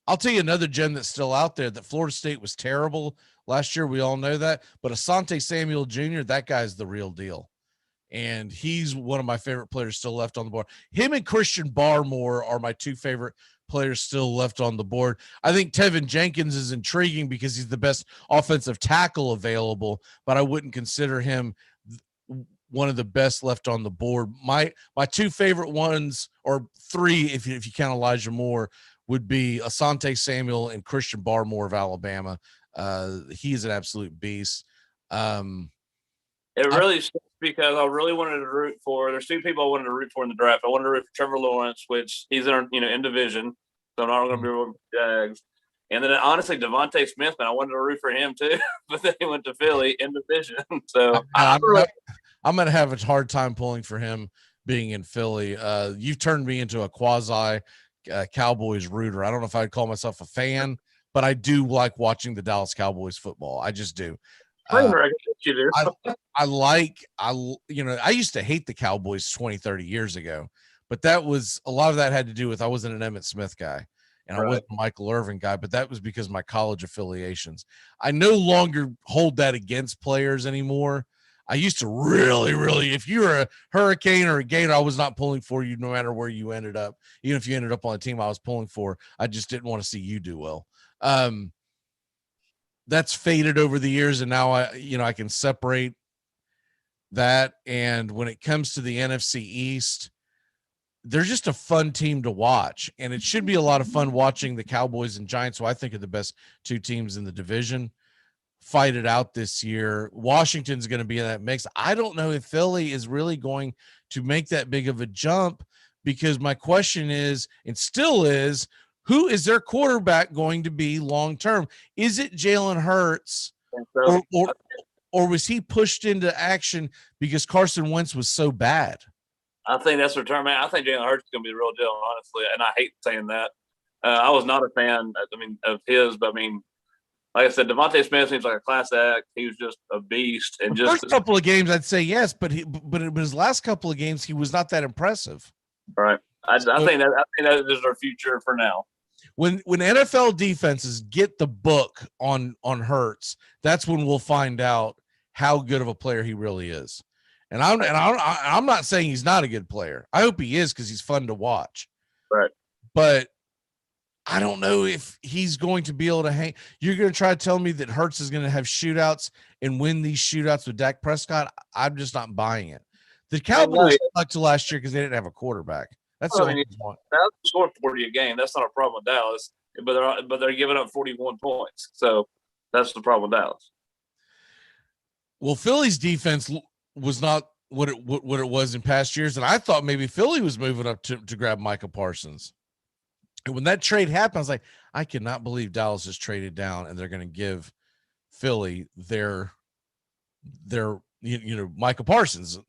I'll tell you another gem that's still out there. That Florida State was terrible last year. We all know that, but Asante Samuel Jr., that guy's the real deal. And he's one of my favorite players still left on the board. Him and Christian Barmore are my two favorite players still left on the board. I think Tevin Jenkins is intriguing because he's the best offensive tackle available, but I wouldn't consider him one of the best left on the board. My two favorite ones, or three if you count Elijah Moore, would be Asante Samuel and Christian Barmore of Alabama. He's an absolute beast. It really sucks because I really wanted to root for. There's two people I wanted to root for in the draft. I wanted to root for Trevor Lawrence, which he's in division, so I'm not going to be rooting for JAGS. And then honestly, Devonte Smith, man, I wanted to root for him too, but then he went to Philly in division. So I'm going to have a hard time pulling for him being in Philly. You've turned me into a quasi Cowboys rooter. I don't know if I'd call myself a fan, but I do like watching the Dallas Cowboys football. I just do. I used to hate the Cowboys 20, 30 years ago, but that was a lot of that had to do with I wasn't an Emmitt Smith guy and I wasn't a Michael Irvin guy, but that was because of my college affiliations. I no longer hold that against players anymore. I used to really, if you were a Hurricane or a Gator, I was not pulling for you no matter where you ended up. Even if you ended up on a team I was pulling for, I just didn't want to see you do well. That's faded over the years, and now I can separate that. And when it comes to the NFC East, they're just a fun team to watch, and it should be a lot of fun watching the Cowboys and Giants, who I think are the best two teams in the division, fight it out this year. Washington's going to be in that mix. I don't know if Philly is really going to make that big of a jump, because my question is, and still is, who is their quarterback going to be long term? Is it Jalen Hurts, or was he pushed into action because Carson Wentz was so bad? I think that's return, man. I think Jalen Hurts is going to be the real deal, honestly, and I hate saying that. I was not a fan, of his, but like I said, Devonte Smith seems like a class act. He was just a beast, and the first couple of games, I'd say yes, but his last couple of games, he was not that impressive. Right. I think that is our future for now. When NFL defenses get the book on Hurts, that's when we'll find out how good of a player he really is. And I'm not saying he's not a good player. I hope he is, because he's fun to watch. Right. But I don't know if he's going to be able to hang. You're going to try to tell me that Hurts is going to have shootouts and win these shootouts with Dak Prescott? I'm just not buying it. The Cowboys stuck to last year because they didn't have a quarterback. That's the only one. Dallas scored 40 a game. That's not a problem with Dallas, but they're giving up 41 points. So that's the problem with Dallas. Well, Philly's defense was not what it was in past years, and I thought maybe Philly was moving up to grab Micah Parsons. And when that trade happened, I was like, I cannot believe Dallas has traded down and they're going to give Philly their Micah Parsons.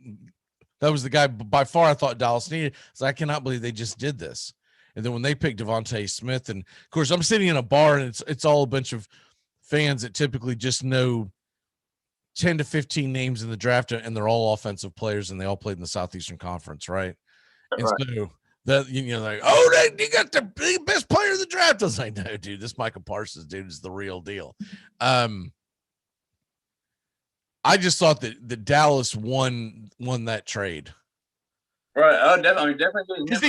That was the guy by far I thought Dallas needed. So I cannot believe they just did this. And then when they picked Devonte Smith, and of course I'm sitting in a bar and it's all a bunch of fans that typically just know 10 to 15 names in the draft, and they're all offensive players, and they all played in the Southeastern Conference, right? And so that like, they got the best player in the draft. I was like, no, dude, this Micah Parsons dude is the real deal. I just thought that the Dallas won that trade. Right. Oh, definitely. Definitely. Because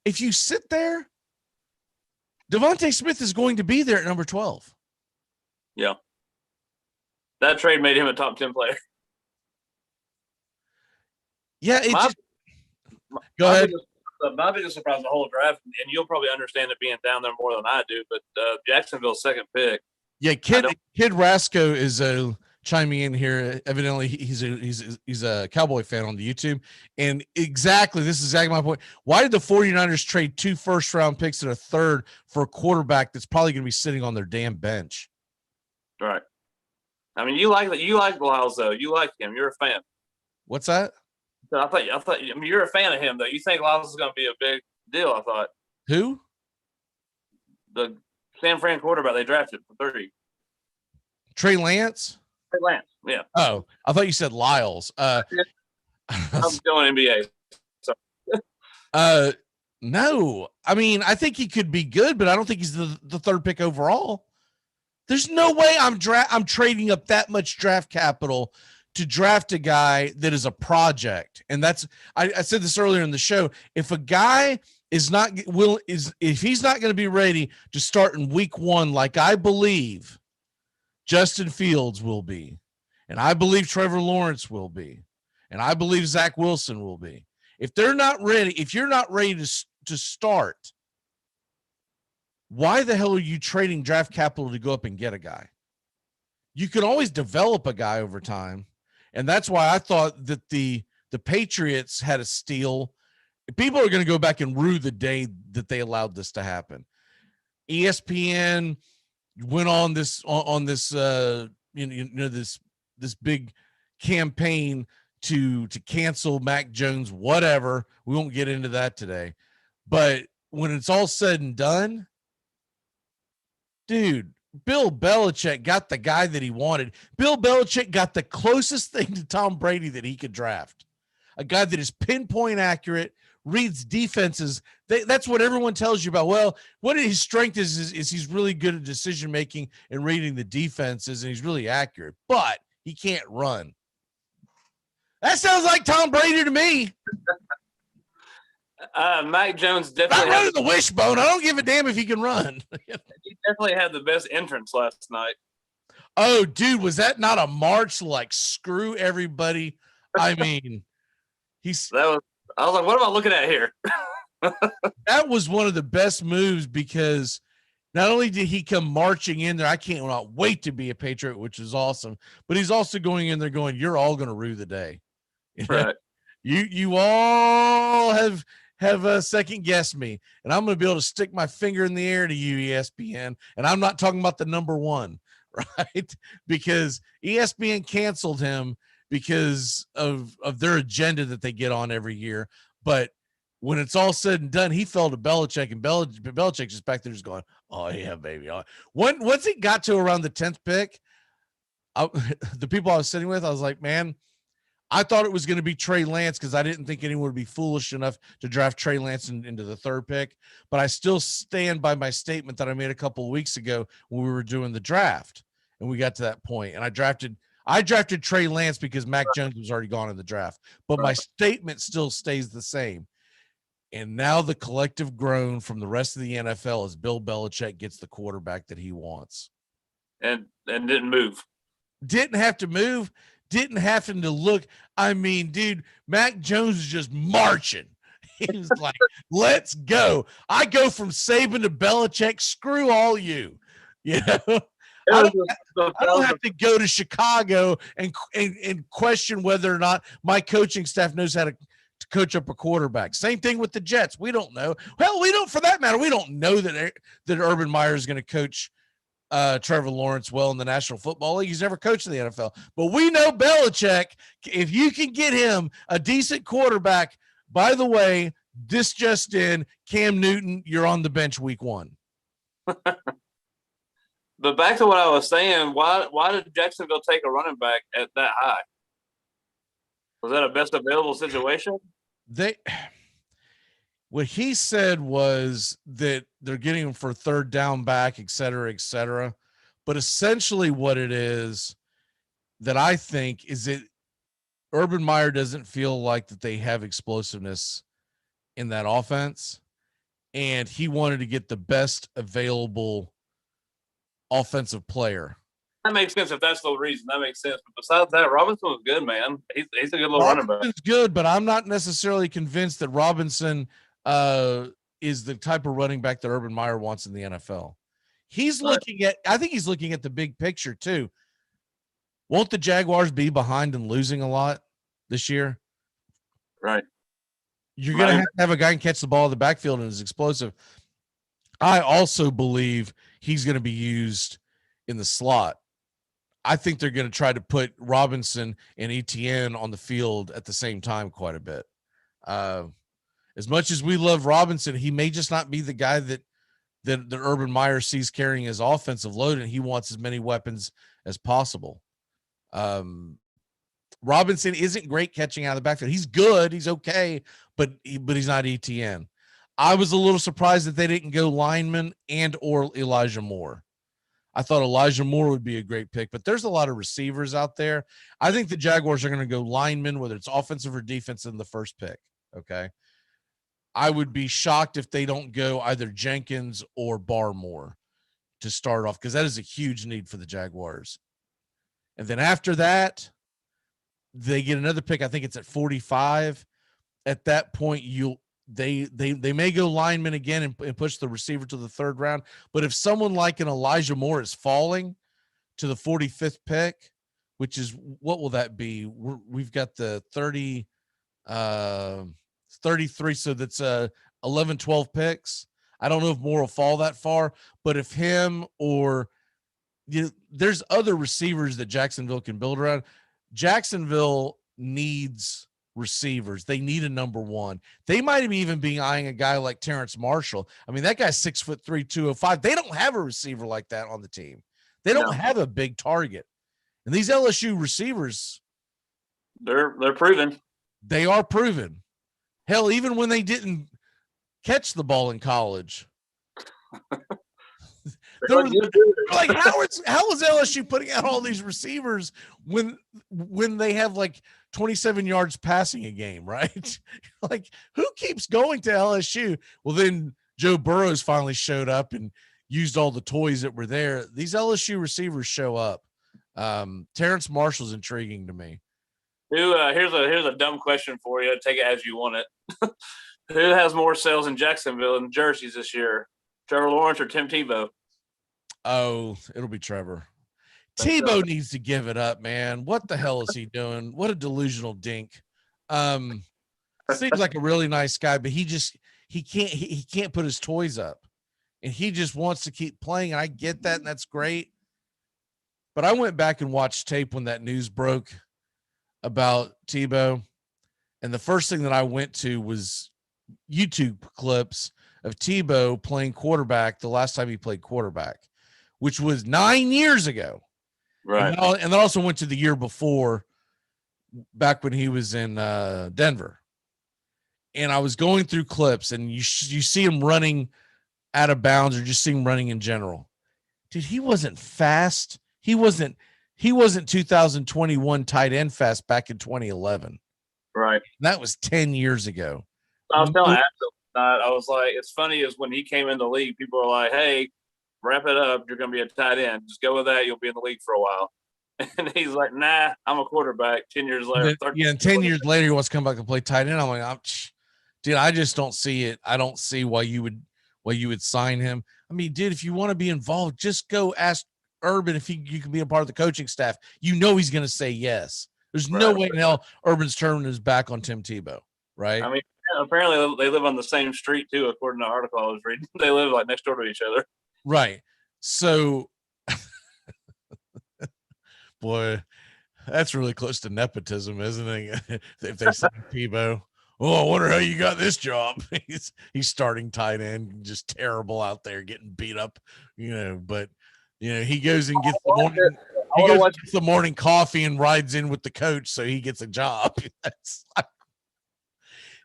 if you sit there, Devonte Smith is going to be there at number 12. Yeah. That trade made him a top 10 player. Yeah. Go ahead. My biggest surprise in the whole draft, and you'll probably understand it being down there more than I do, but Jacksonville's second pick. Yeah, Kid Rasco is chiming in here. Evidently, he's a Cowboy fan on the YouTube, and this is exactly my point. Why did the 49ers trade 2 first-round picks and a third for a quarterback that's probably going to be sitting on their damn bench? Right. I mean, you like Lyles though. You like him. You're a fan. What's that? I thought. I mean, you're a fan of him though. You think Lyles is going to be a big deal? I thought. Who? The San Fran quarterback they drafted for 30. Trey Lance. Trey Lance. Yeah. Oh, I thought you said Lyles. I'm going NBA. So. No. I mean, I think he could be good, but I don't think he's the third pick overall. There's no way I'm trading up that much draft capital to draft a guy that is a project. And that's I said this earlier in the show. If a guy if he's not going to be ready to start in week 1, like I believe Justin Fields will be, and I believe Trevor Lawrence will be, and I believe Zach Wilson will be. If they're not ready, if you're not ready to start, why the hell are you trading draft capital to go up and get a guy? You can always develop a guy over time. And that's why I thought that the Patriots had a steal. People are going to go back and rue the day that they allowed this to happen. ESPN went on this this big campaign to cancel Mac Jones, whatever. We won't get into that today. But when it's all said and done, dude, Bill Belichick got the guy that he wanted. Bill Belichick got the closest thing to Tom Brady that he could draft. A guy that is pinpoint accurate, reads defenses. That's what everyone tells you about. Well, what his strength is he's really good at decision making and reading the defenses, and he's really accurate, but he can't run. That sounds like Tom Brady to me. Mac Jones definitely not running the wishbone. I don't give a damn if he can run. He definitely had the best entrance last night. Oh, dude, was that not a march like screw everybody? I mean, I was like, what am I looking at here? That was one of the best moves because not only did he come marching in there, I can't not wait to be a Patriot, which is awesome, but he's also going in there going, you're all going to rue the day. Right. You all have second guessed me, and I'm going to be able to stick my finger in the air to you, ESPN. And I'm not talking about the number 1, right? Because ESPN canceled him because of their agenda that they get on every year. But when it's all said and done, he fell to Belichick, and Belichick's just back there just going, oh, yeah, baby. Once he got to around the 10th pick, the people I was sitting with, I was like, man, I thought it was going to be Trey Lance because I didn't think anyone would be foolish enough to draft Trey Lance into the 3rd pick. But I still stand by my statement that I made a couple of weeks ago when we were doing the draft, and we got to that point. And I drafted Trey Lance because Mac Jones was already gone in the draft. But my statement still stays the same. And now the collective groan from the rest of the NFL is Bill Belichick gets the quarterback that he wants. And didn't move. Didn't have to move. Didn't have him to look. I mean, dude, Mac Jones is just marching. He was like, let's go. I go from Saban to Belichick. Screw all you. You know, I don't have to go to Chicago and question whether or not my coaching staff knows how to coach up a quarterback. Same thing with the Jets. We don't know. Well, we don't, for that matter, we don't know that Urban Meyer is going to coach Trevor Lawrence well in the National Football League. He's never coached in the NFL, but we know Belichick, if you can get him a decent quarterback, by the way, this just in, Cam Newton, you're on the bench week 1. But back to what I was saying, why did Jacksonville take a running back at that high? Was that a best available situation? What he said was that they're getting him for 3rd down back, et cetera, et cetera. But essentially what it is that I think is that Urban Meyer doesn't feel like that they have explosiveness in that offense, and he wanted to get the best available offensive player. That makes sense if that's the reason. That makes sense. But besides that, Robinson was good, man. He's a good little running back. Robinson's good, but I'm not necessarily convinced that Robinson is the type of running back that Urban Meyer wants in the NFL. He's looking at, I think he's looking at the big picture too. Won't the Jaguars be behind and losing a lot this year? Right. You're going to have a guy can catch the ball in the backfield and is explosive. I also believe he's going to be used in the slot. I think they're going to try to put Robinson and Etienne on the field at the same time quite a bit. As much as we love Robinson, he may just not be the guy that Urban Meyer sees carrying his offensive load, and he wants as many weapons as possible. Robinson isn't great catching out of the backfield. He's good. He's okay, but he's not Etienne. I was a little surprised that they didn't go lineman and or Elijah Moore. I thought Elijah Moore would be a great pick, but there's a lot of receivers out there. I think the Jaguars are going to go lineman, whether it's offensive or defense, in the first pick. Okay. I would be shocked if they don't go either Jenkins or Barmore to start off, because that is a huge need for the Jaguars. And then after that, they get another pick. I think it's at 45. At that point, they may go lineman again and push the receiver to the third round. But if someone like an Elijah Moore is falling to the 45th pick, which is, what will that be? We've got the 33. So that's 11, 12 picks. I don't know if Moore will fall that far, but if him or there's other receivers that Jacksonville can build around. Jacksonville needs receivers. They need a number one. They might even be eyeing a guy like Terrence Marshall. I mean, that guy's 6'3", 205. They don't have a receiver like that on the team. They don't have a big target. And these LSU receivers, they're proven. They are proven. Hell, even when they didn't catch the ball in college. Like, how is LSU putting out all these receivers when they have like 27 yards passing a game, right? Like, who keeps going to LSU? Well, then Joe Burrows finally showed up and used all the toys that were there. These LSU receivers show up. Terrence Marshall's intriguing to me. Here's a dumb question for you. Take it as you want it. Who has more sales in Jacksonville in jerseys this year? Trevor Lawrence or Tim Tebow? Oh, it'll be Trevor. Tebow needs to give it up, man. What the hell is he doing? What a delusional dink. Seems like a really nice guy, but he can't put his toys up, and he just wants to keep playing. And I get that, and that's great. But I went back and watched tape when that news broke about Tebow, and the first thing that I went to was YouTube clips of Tebow playing quarterback the last time he played quarterback, which was 9 years ago. Right. And then also went to the year before, back when he was in Denver. And I was going through clips, and you see him running out of bounds, or just see him running in general. Dude, he wasn't fast. He wasn't 2021 tight end fast back in 2011. Right. That was 10 years ago. I was telling Axel, I was like, it's funny is when he came in the league, people were like, hey, wrap it up. You're going to be a tight end. Just go with that. You'll be in the league for a while. And he's like, nah, I'm a quarterback. 10 years later. And 10 years later, he wants to come back and play tight end. I'm like, dude, I just don't see it. I don't see why you would sign him. I mean, dude, if you want to be involved, just go ask Urban if you can be a part of the coaching staff. You know he's going to say yes. There's no way in hell Urban's turning his back on Tim Tebow, right? I mean, apparently they live on the same street too, according to the article I was reading. They live like next door to each other. Right. So, boy, that's really close to nepotism, isn't it? If they say Tebow, oh, I wonder how you got this job. He's starting tight end, just terrible out there, getting beat up, But he goes and gets the morning coffee and rides in with the coach, so he gets a job. That's like,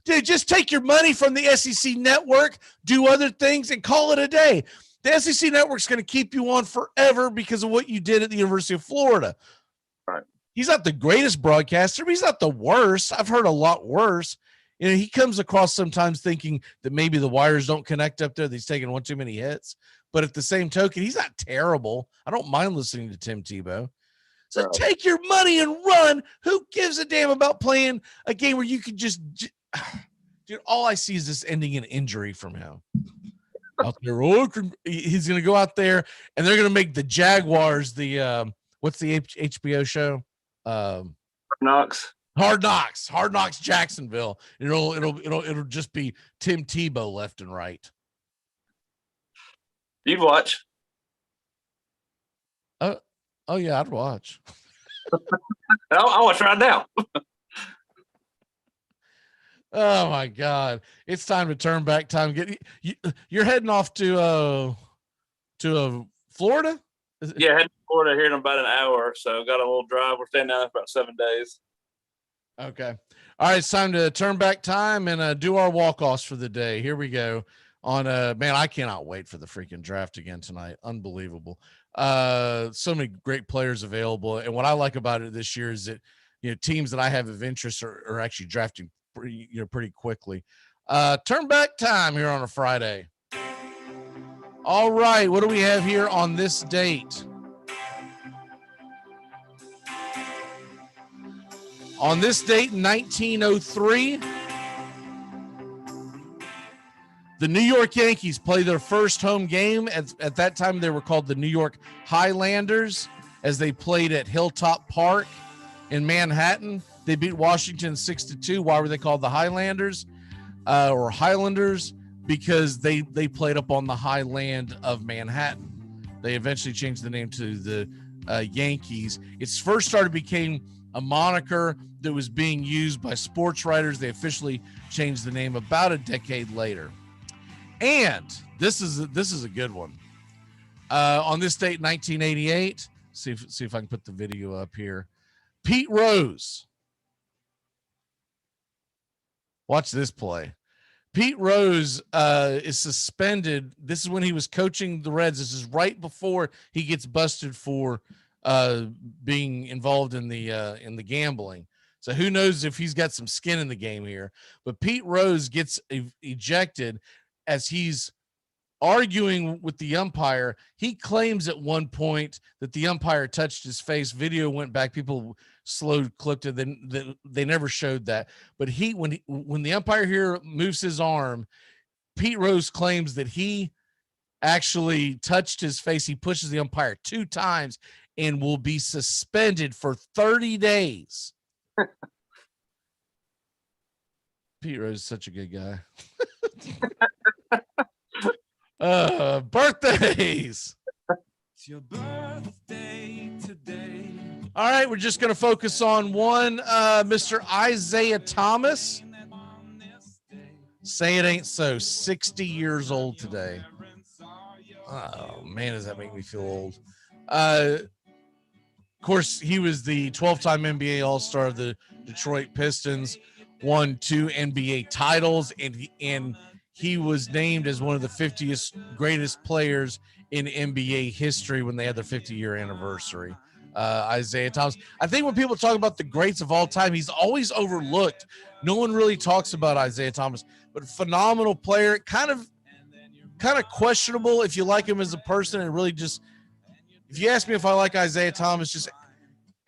dude, just take your money from the SEC network, do other things, and call it a day. The SEC network's going to keep you on forever because of what you did at the University of Florida. Right. He's not the greatest broadcaster, but he's not the worst. I've heard a lot worse. You know, he comes across sometimes thinking that maybe the wires don't connect up there. That he's taking one too many hits. But at the same token, he's not terrible. I don't mind listening to Tim Tebow. So take your money and run. Who gives a damn about playing a game where you could just dude, all I see is this ending in injury from him. Out there, he's going to go out there and they're going to make the Jaguars the what's the HBO show? Hard Knocks Jacksonville. It'll just be Tim Tebow left and right. You'd watch. Oh yeah, I'd watch. I'll watch right now. Oh my God, it's time to turn back time. You're heading off to Florida? Yeah, heading to Florida here in about an hour. So got a little drive. We're staying down there for about 7 days. Okay. All right, it's time to turn back time and do our walk-offs for the day. Here we go. Man, I cannot wait for the freaking draft again tonight. Unbelievable. So many great players available. And what I like about it this year is that, you know, teams that I have of interest are actually drafting pretty quickly. Turn back time here on a Friday. All right. What do we have here on this date? On this date, 1903, the New York Yankees play their first home game. At that time, they were called the New York Highlanders, as they played at Hilltop Park in Manhattan. They beat Washington 6-2. Why were they called the Highlanders or Highlanders? Because they played up on the highland of Manhattan. They eventually changed the name to the Yankees. Its first became a moniker that was being used by sports writers. They officially changed the name about a decade later. And this is a good one. On this date, 1988, see if I can put the video up here. Pete Rose. Watch this play. Pete Rose is suspended. This is when he was coaching the Reds. This is right before he gets busted for being involved in the gambling. So who knows if he's got some skin in the game here. But Pete Rose gets ejected as he's arguing with the umpire. He claims at one point that the umpire touched his face. Video went back. People slow clipped it. Then they never showed that. But when the umpire here moves his arm, Pete Rose claims that he actually touched his face. He pushes the umpire 2 times and will be suspended for 30 days. Pete Rose is such a good guy. Birthdays. It's your birthday today. All right, we're just going to focus on one, Mr. Isaiah Thomas. Say it ain't so. 60 years old today. Oh, man, does that make me feel old. Of course, he was the 12-time NBA All-Star of the Detroit Pistons, won 2 NBA titles, and he was named as one of the 50th greatest players in NBA history when they had their 50-year anniversary. Isaiah Thomas. I think when people talk about the greats of all time, he's always overlooked. No one really talks about Isaiah Thomas, but phenomenal player, kind of questionable if you like him as a person, and really just, if you ask me if I like Isaiah Thomas, just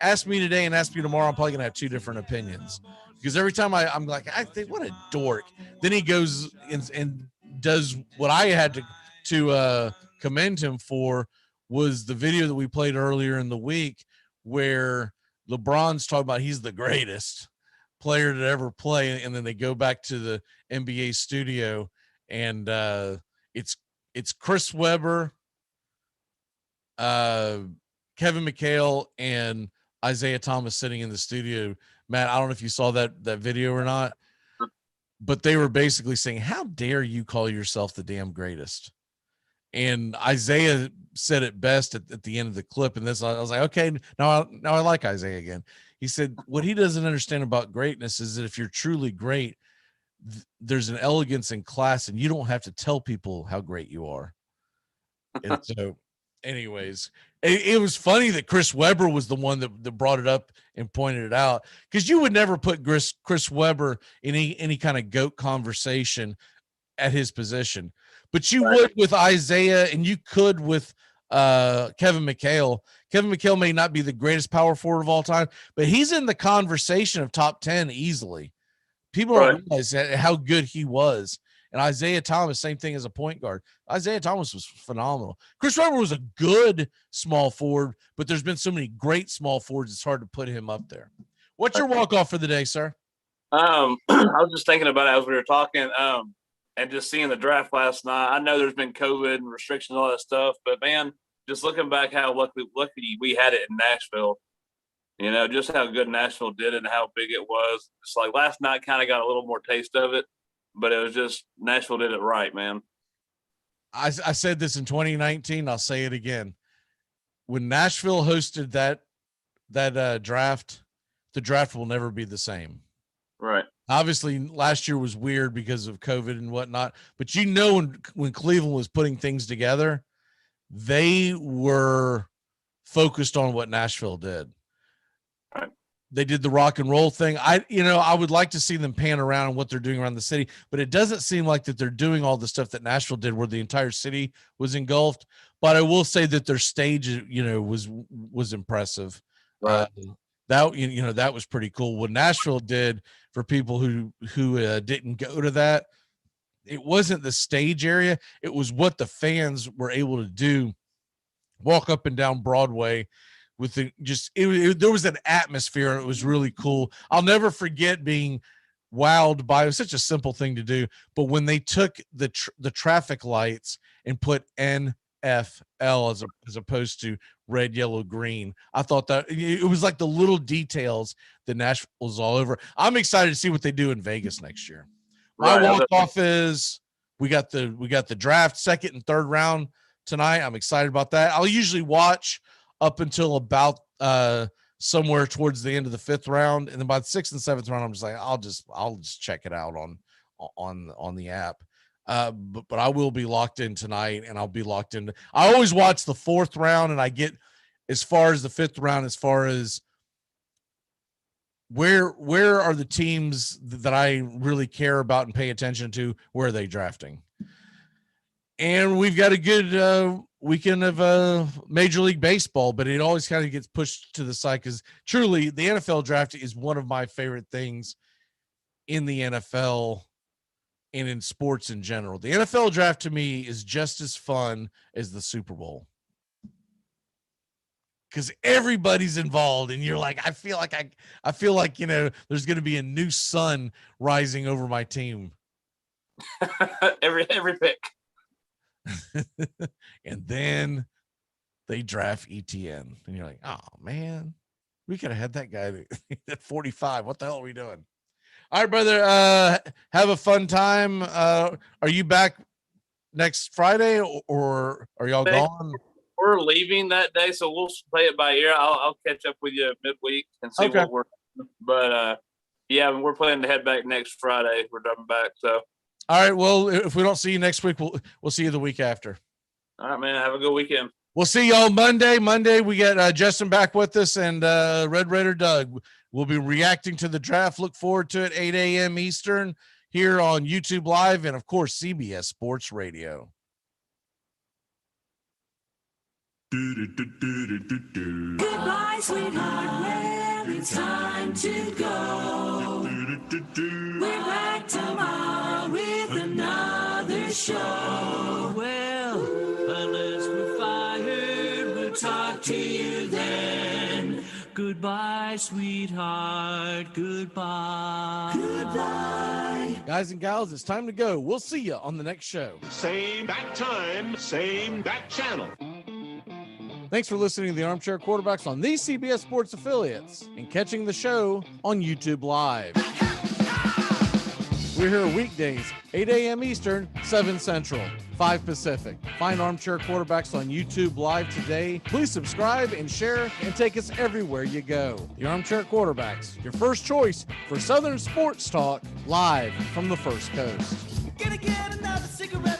ask me today and ask me tomorrow. I'm probably going to have 2 different opinions, because every time I'm like, I think, what a dork. Then he goes and does what I had to commend him for, was the video that we played earlier in the week where LeBron's talking about he's the greatest player to ever play. And then they go back to the NBA studio, and it's Chris Webber, Kevin McHale, and Isaiah Thomas sitting in the studio. Matt, I don't know if you saw that video or not, but they were basically saying, how dare you call yourself the damn greatest? And Isaiah said it best at the end of the clip. And this, I was like, okay, now I like Isaiah again. He said, what he doesn't understand about greatness is that if you're truly great, there's an elegance in class, and you don't have to tell people how great you are. And so, anyways, it was funny that Chris Webber was the one that brought it up and pointed it out, because you would never put Chris Webber in any kind of GOAT conversation at his position, but you would with Isaiah, and you could with Kevin McHale. Kevin McHale may not be the greatest power forward of all time, but he's in the conversation of top 10 easily. People don't realize how good he was. And Isaiah Thomas, same thing as a point guard. Isaiah Thomas was phenomenal. Chris Webber was a good small forward, but there's been so many great small forwards, it's hard to put him up there. What's your walk-off for the day, sir? I was just thinking about it as we were talking, and just seeing the draft last night. I know there's been COVID and restrictions and all that stuff, but, man, just looking back how lucky we had it in Nashville. You know, just how good Nashville did it and how big it was. It's like last night kind of got a little more taste of it, but it was just Nashville did it right, man. I said this in 2019. I'll say it again. When Nashville hosted that draft, the draft will never be the same. Right. Obviously, last year was weird because of COVID and whatnot, but you know, when Cleveland was putting things together, they were focused on what Nashville did. Right. They did the rock and roll thing. I would like to see them pan around and what they're doing around the city, but it doesn't seem like that they're doing all the stuff that Nashville did where the entire city was engulfed. But I will say that their stage, was impressive. Right. That was pretty cool. What Nashville did for people who didn't go to that, it wasn't the stage area. It was what the fans were able to do, walk up and down Broadway with there was an atmosphere, and it was really cool. I'll never forget being wowed by, it was such a simple thing to do, but when they took the traffic lights and put NFL as opposed to red, yellow, green, I thought that it was like the little details that Nashville was all over. I'm excited to see what they do in Vegas next year. My walk-off is we got the draft, second and third round tonight. I'm excited about that. I'll usually watch up until about somewhere towards the end of the fifth round, and then by the sixth and seventh round, I'm just like, I'll just check it out on the app. But I will be locked in tonight, and I'll be locked in. I always watch the fourth round, and I get as far as the fifth round, as far as where are the teams that I really care about and pay attention to, where are they drafting? And we've got a good weekend of Major League Baseball, but it always kind of gets pushed to the side because truly the NFL draft is one of my favorite things in the NFL and in sports in general. The NFL draft to me is just as fun as the Super Bowl because everybody's involved, and you're like, I feel like there's going to be a new sun rising over my team. every pick. And then they draft ETN, and you're like, oh man, we could have had that guy at 45. What the hell are we doing? All right, brother, have a fun time. Are you back next Friday, or are y'all gone? We're leaving that day, so we'll play it by ear. I'll catch up with you midweek and see what we're doing. But yeah, we're planning to head back next Friday. We're driving back, so. All right. Well, if we don't see you next week, we'll see you the week after. All right, man. Have a good weekend. We'll see y'all Monday. Monday, we got Justin back with us, and Red Raider Doug. We'll be reacting to the draft. Look forward to it, 8 a.m. Eastern here on YouTube Live and, of course, CBS Sports Radio. Goodbye, sweetheart. Well, it's time to go. We're back tomorrow with another show. Well, unless we're fired, we'll talk to you then. Goodbye, sweetheart. Goodbye. Goodbye. Guys and gals, it's time to go. We'll see you on the next show. Same bat time, same bat channel. Thanks for listening to the Armchair Quarterbacks on these CBS Sports affiliates and catching the show on YouTube Live. We're here weekdays, 8 a.m. Eastern, 7 Central, 5 Pacific. Find Armchair Quarterbacks on YouTube Live today. Please subscribe and share and take us everywhere you go. The Armchair Quarterbacks, your first choice for Southern sports talk, live from the First Coast. Gonna get another cigarette.